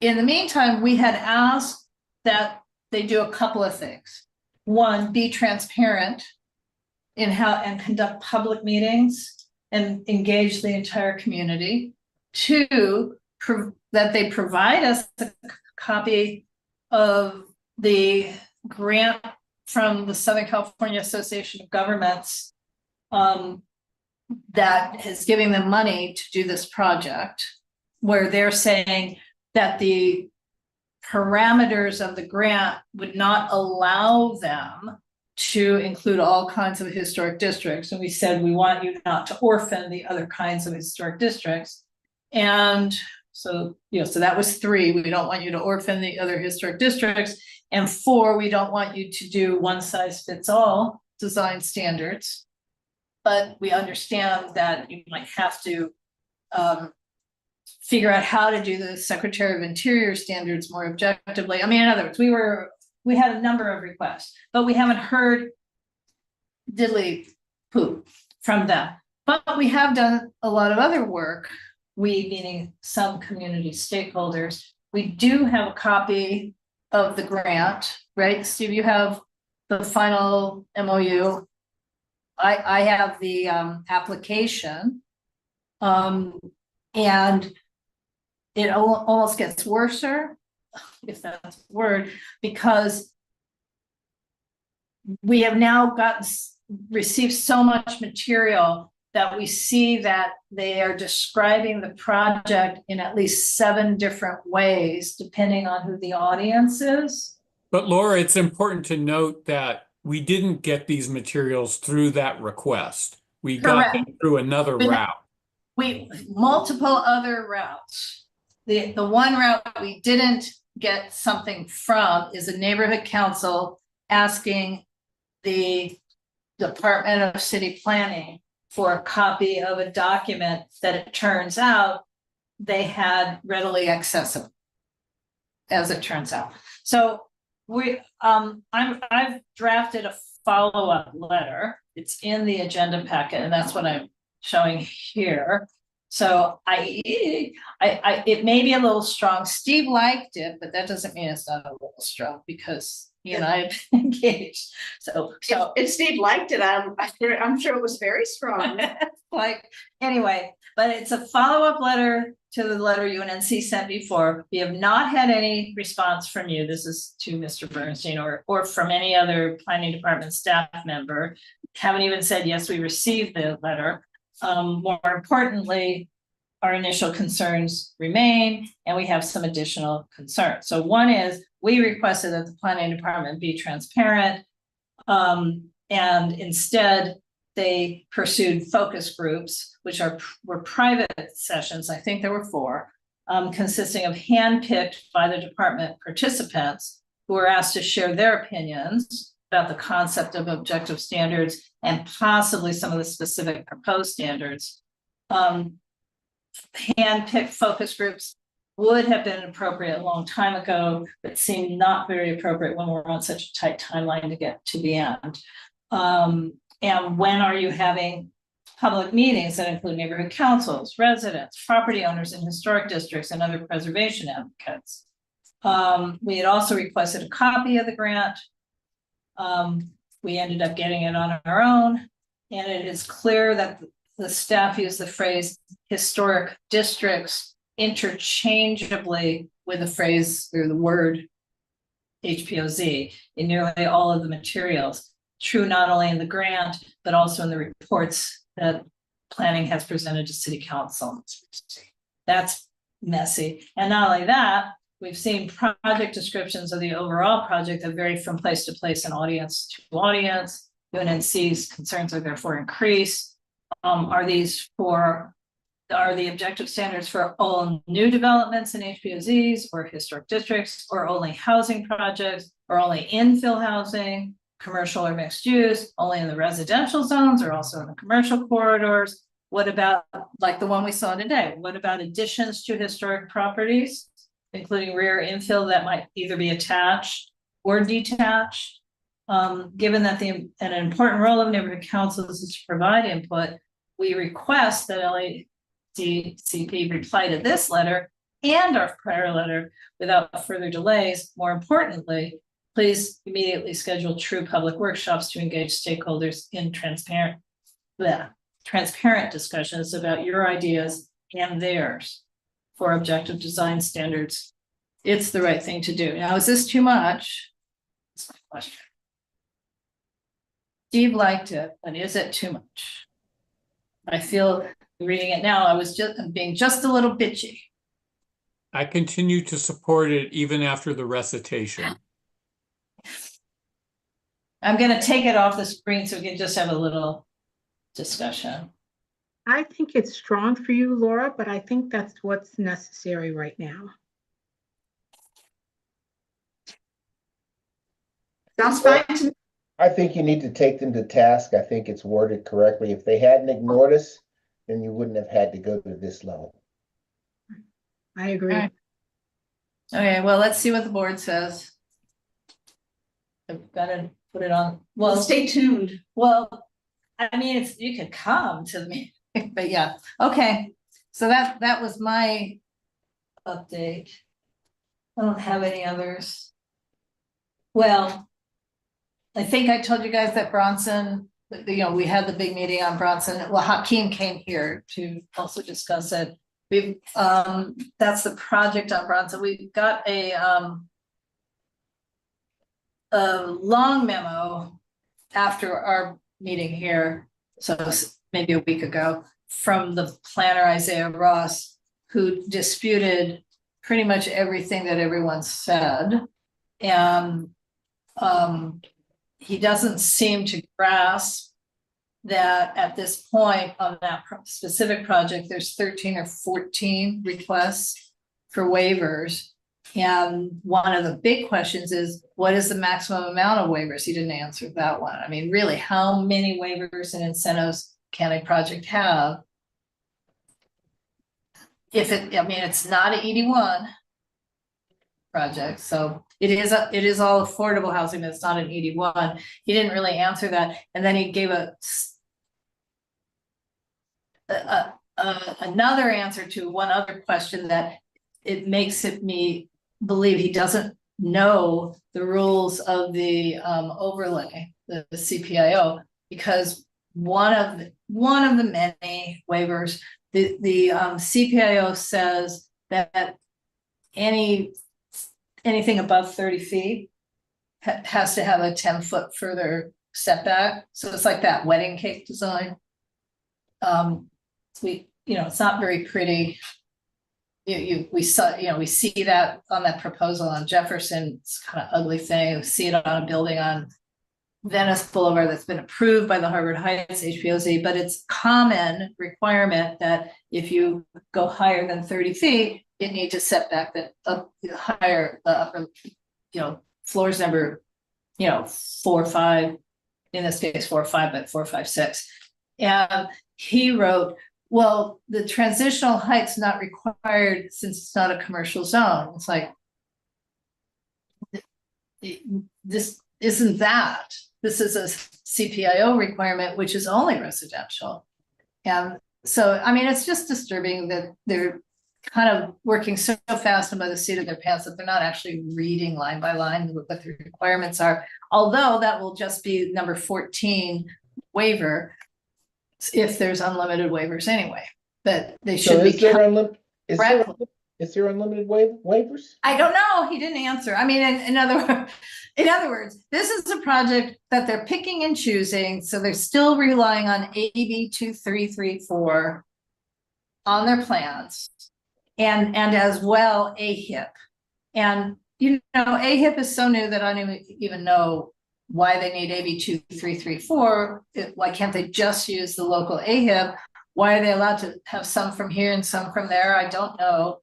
in the meantime, we had asked that they do a couple of things. One, be transparent in how and conduct public meetings and engage the entire community. Two, that they provide us a copy of the grant from the Southern California Association of Governments that is giving them money to do this project, where they're saying that the parameters of the grant would not allow them to include all kinds of historic districts. And we said, we want you not to orphan the other kinds of historic districts. And so, so that was 3, we don't want you to orphan the other historic districts. And 4, we don't want you to do one size fits all design standards. But we understand that you might have to figure out how to do the Secretary of Interior standards more objectively. I mean, in other words, we had a number of requests, but we haven't heard diddly poop from them. But we have done a lot of other work, we meaning some community stakeholders. We do have a copy of the grant, right? Steve, you have the final MOU. I have the application. And it almost gets worse, if that's a word, because we have now received so much material that we see that they are describing the project in at least 7 different ways, depending on who the audience is. But Laura, it's important to note that we didn't get these materials through that request. We got them through another route. Multiple other routes. The one route we didn't get something from is a neighborhood council asking the Department of City Planning for a copy of a document that it turns out they had readily accessible, as it turns out. So I've drafted a follow-up letter. It's in the agenda packet, and that's what I'm showing here. So it may be a little strong. Steve liked it, but that doesn't mean it's not a little strong, because he and I have engaged. So if Steve liked it, I'm sure it was very strong. Anyway, but it's a follow-up letter to the letter UNNC sent before. We have not had any response from you. This is to Mr. Bernstein or from any other planning department staff member. Haven't even said, yes, we received the letter. More importantly, our initial concerns remain, and we have some additional concerns. So one is, we requested that the planning department be transparent, and instead they pursued focus groups, which were private sessions. I think there were 4, consisting of handpicked by the department participants who were asked to share their opinions about the concept of objective standards and possibly some of the specific proposed standards. Handpicked focus groups would have been appropriate a long time ago, but seem not very appropriate when we're on such a tight timeline to get to the end. And when are you having public meetings that include neighborhood councils, residents, property owners in historic districts, and other preservation advocates? We had also requested a copy of the grant. We ended up getting it on our own, and it is clear that the staff used the phrase historic districts interchangeably with the phrase or the word HPOZ in nearly all of the materials. True not only in the grant, but also in the reports that planning has presented to City Council. That's messy. And not only that, we've seen project descriptions of the overall project that vary from place to place and audience to audience. UNNC's concerns are therefore increased. Are the objective standards for all new developments in HPOZs or historic districts, or only housing projects, or only infill housing, commercial or mixed use, only in the residential zones, or also in the commercial corridors? What about, like the one we saw today, what about additions to historic properties, including rear infill that might either be attached or detached? Given that an important role of neighborhood councils is to provide input, we request that LADCP reply to this letter and our prior letter without further delays. More importantly, please immediately schedule true public workshops to engage stakeholders in transparent discussions about your ideas and theirs for objective design standards. It's the right thing to do. Now, is this too much? That's my question. Steve liked it, but is it too much? I feel reading it now, I'm being just a little bitchy. I continue to support it even after the recitation. I'm gonna take it off the screen so we can just have a little discussion. I think it's strong for you, Laura, but I think that's what's necessary right now. Sounds fine to me. I think you need to take them to task. I think it's worded correctly. If they hadn't ignored us, then you wouldn't have had to go to this level. I agree. All right. Okay, well, let's see what the board says. I've got to put it on. Well, stay tuned. Well, I mean, you could come to me, but yeah, okay. So that was my update. I don't have any others. Well, I think I told you guys that Bronson, we had the big meeting on Bronson. Well, Hakeem came here to also discuss it. That's the project on Bronson. We got a long memo after our meeting here, so maybe a week ago, from the planner Isaiah Ross, who disputed pretty much everything that everyone said. And he doesn't seem to grasp that at this point on that specific project, there's 13 or 14 requests for waivers. And one of the big questions is, what is the maximum amount of waivers? He didn't answer that one. I mean, really, how many waivers and incentives can a project have? It's not an 81 project, so it is all affordable housing. That's not an 81. He didn't really answer that, and then he gave another answer to one other question that it makes me believe he doesn't know the rules of the overlay, the CPIO, because one of the many waivers, the CPIO says that anything above 30 feet has to have a 10-foot further setback. So it's like that wedding cake design. It's not very pretty. We see that on that proposal on Jefferson. It's kind of ugly thing. We see it on a building on Venice Boulevard that's been approved by the Harvard Heights HPOZ, but it's common requirement that if you go higher than 30 feet, you need to set back the higher, upper, floors number, 4 or 5, in this case 4 or 5, but 4, 5, 6. And he wrote, well, the transitional height's not required since it's not a commercial zone. It's like, this isn't that. This is a CPIO requirement, which is only residential. And so, I mean, it's just disturbing that they're kind of working so fast and by the seat of their pants that they're not actually reading line by line what the requirements are. Although that will just be number 14 waiver if there's unlimited waivers anyway. But they should be. Is there unlimited waivers? I don't know. He didn't answer. I mean, in other words, this is a project that they're picking and choosing. So they're still relying on AB 2334 on their plans and as well AHIP. And, AHIP is so new that I don't even know why they need AB 2334. Why can't they just use the local AHIP? Why are they allowed to have some from here and some from there? I don't know.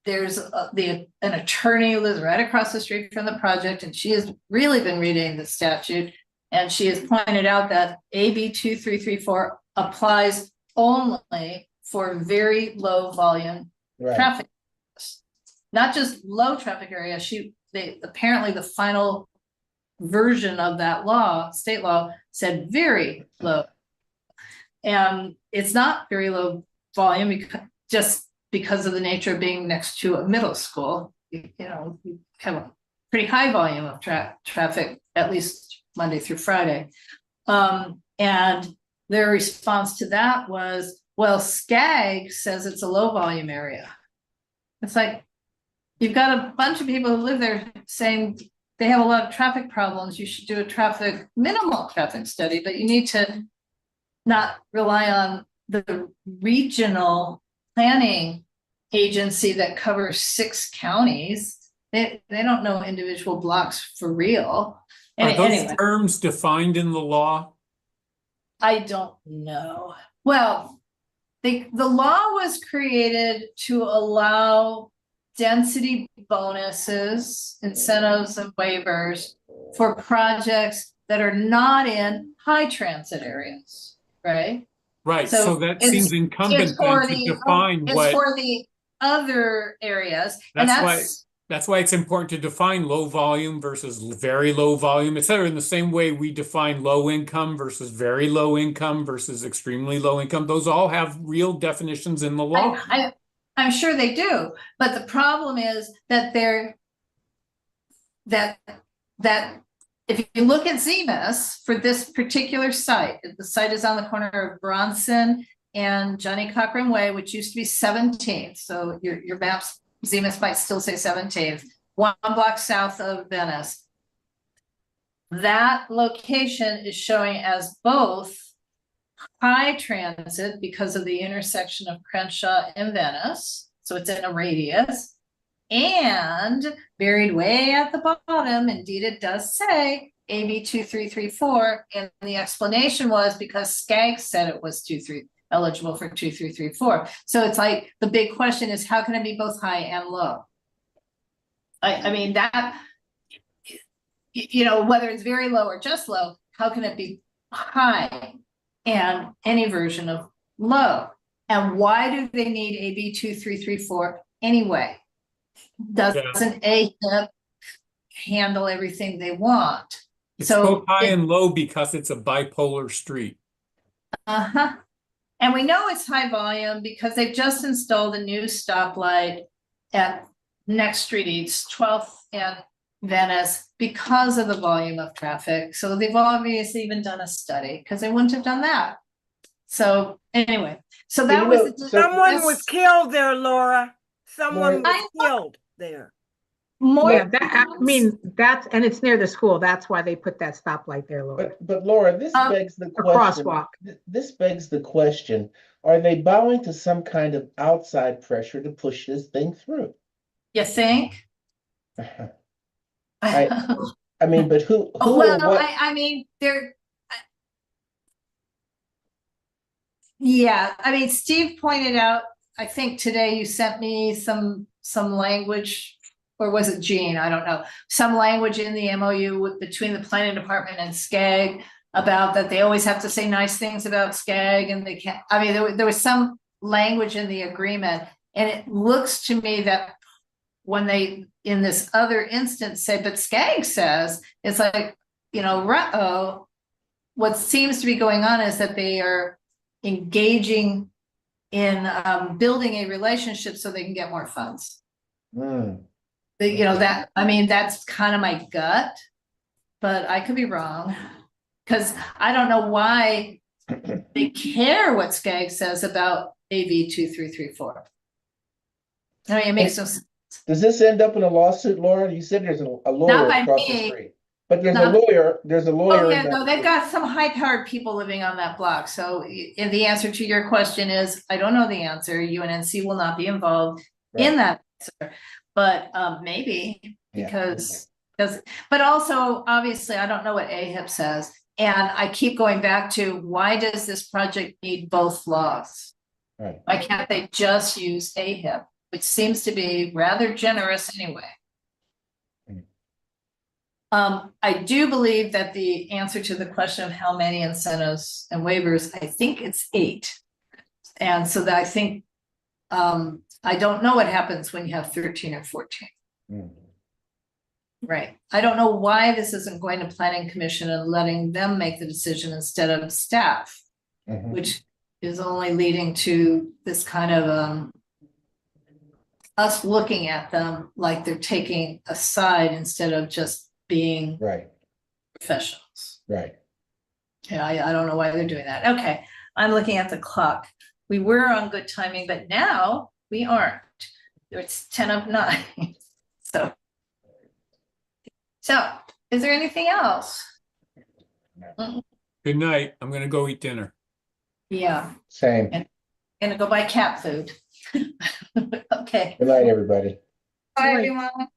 There's an attorney who lives right across the street from the project, and she has really been reading the statute, and she has pointed out that AB 2334 applies only for very low volume traffic, not just low traffic area. Apparently the final version of that law, state law, said very low, and it's not very low volume because of the nature of being next to a middle school. You have a pretty high volume of traffic, at least Monday through Friday. And their response to that was, well, SCAG says it's a low volume area. It's like, you've got a bunch of people who live there saying they have a lot of traffic problems. You should do a minimal traffic study, but you need to not rely on the regional planning agency that covers 6 counties. They don't know individual blocks for real. Are those anyway, terms defined in the law? I don't know. Well, the law was created to allow density bonuses, incentives, and waivers for projects that are not in high transit areas, right? Right. So that seems incumbent then to define it's what. For the other areas. That's why it's important to define low volume versus very low volume, et cetera. In the same way we define low income versus very low income versus extremely low income. Those all have real definitions in the law. I'm sure they do, but the problem is that that if you look at ZMIS for this particular site, the site is on the corner of Bronson and Johnny Cochran Way, which used to be 17th. So your maps, ZMIS might still say 17th, 1 block south of Venice. That location is showing as both high transit because of the intersection of Crenshaw and Venice. So it's in a radius. And buried way at the bottom, indeed it does say AB 2334, and the explanation was because SCAG said it was eligible for 2334. So it's like the big question is, how can it be both high and low? I mean that, whether it's very low or just low, how can it be high and any version of low? And why do they need AB 2334 anyway? Doesn't AHIP handle everything they want? It's both high and low because it's a bipolar street. And we know it's high volume because they've just installed a new stoplight at Next Street East, 12th and Venice, because of the volume of traffic. So they've obviously even done a study because they wouldn't have done that. So anyway, so that was someone was killed there, Laura. Someone was killed there. And it's near the school. That's why they put that stoplight there, Laura. But Laura, this begs the question. Crosswalk. This begs the question: are they bowing to some kind of outside pressure to push this thing through? You think? I mean, but who or Well, what? I mean, yeah, I mean, Steve pointed out, I think today you sent me some language, or was it Gene? I don't know. Some language in the MOU between the planning department and SCAG about that they always have to say nice things about SCAG and they can't, I mean, there was some language in the agreement. And it looks to me that when they, in this other instance, say, but SCAG says, it's like, you know, what seems to be going on is that they are engaging in building a relationship so they can get more funds. Hmm. You know, that, I mean, that's kind of my gut, but I could be wrong. Because I don't know why they care what SCAG says about AB 2334. I mean, it makes no sense. Does this end up in a lawsuit, Laura? You said there's a lawyer by across the me. street. But there's Not- a lawyer, there's a lawyer. Oh, in yeah, that no, they've street. got some high-powered people living on that block. So the answer to your question is, I don't know the answer. UNNC will not be involved in that answer. But maybe, Yeah, because, but also, obviously, I don't know what AHIP says. And I keep going back to, why does this project need both laws? Right. Why can't they just use AHIP, which seems to be rather generous anyway? I do believe that the answer to the question of how many incentives and waivers, I think it's 8. And so that I think, I don't know what happens when you have 13 or 14. Mm. Right. I don't know why this isn't going to planning commission and letting them make the decision instead of staff, Mhm. which is only leading to this kind of, us looking at them like they're taking a side instead of just being Right, professionals. right. Yeah, I don't know why they're doing that. Okay, I'm looking at the clock. We were on good timing, but now we aren't. It's 10 of 9. So is there anything else? Good night. I'm gonna go eat dinner. Yeah, Same. gonna go buy cat food. Okay. Good night, everybody. Bye, Right. everyone.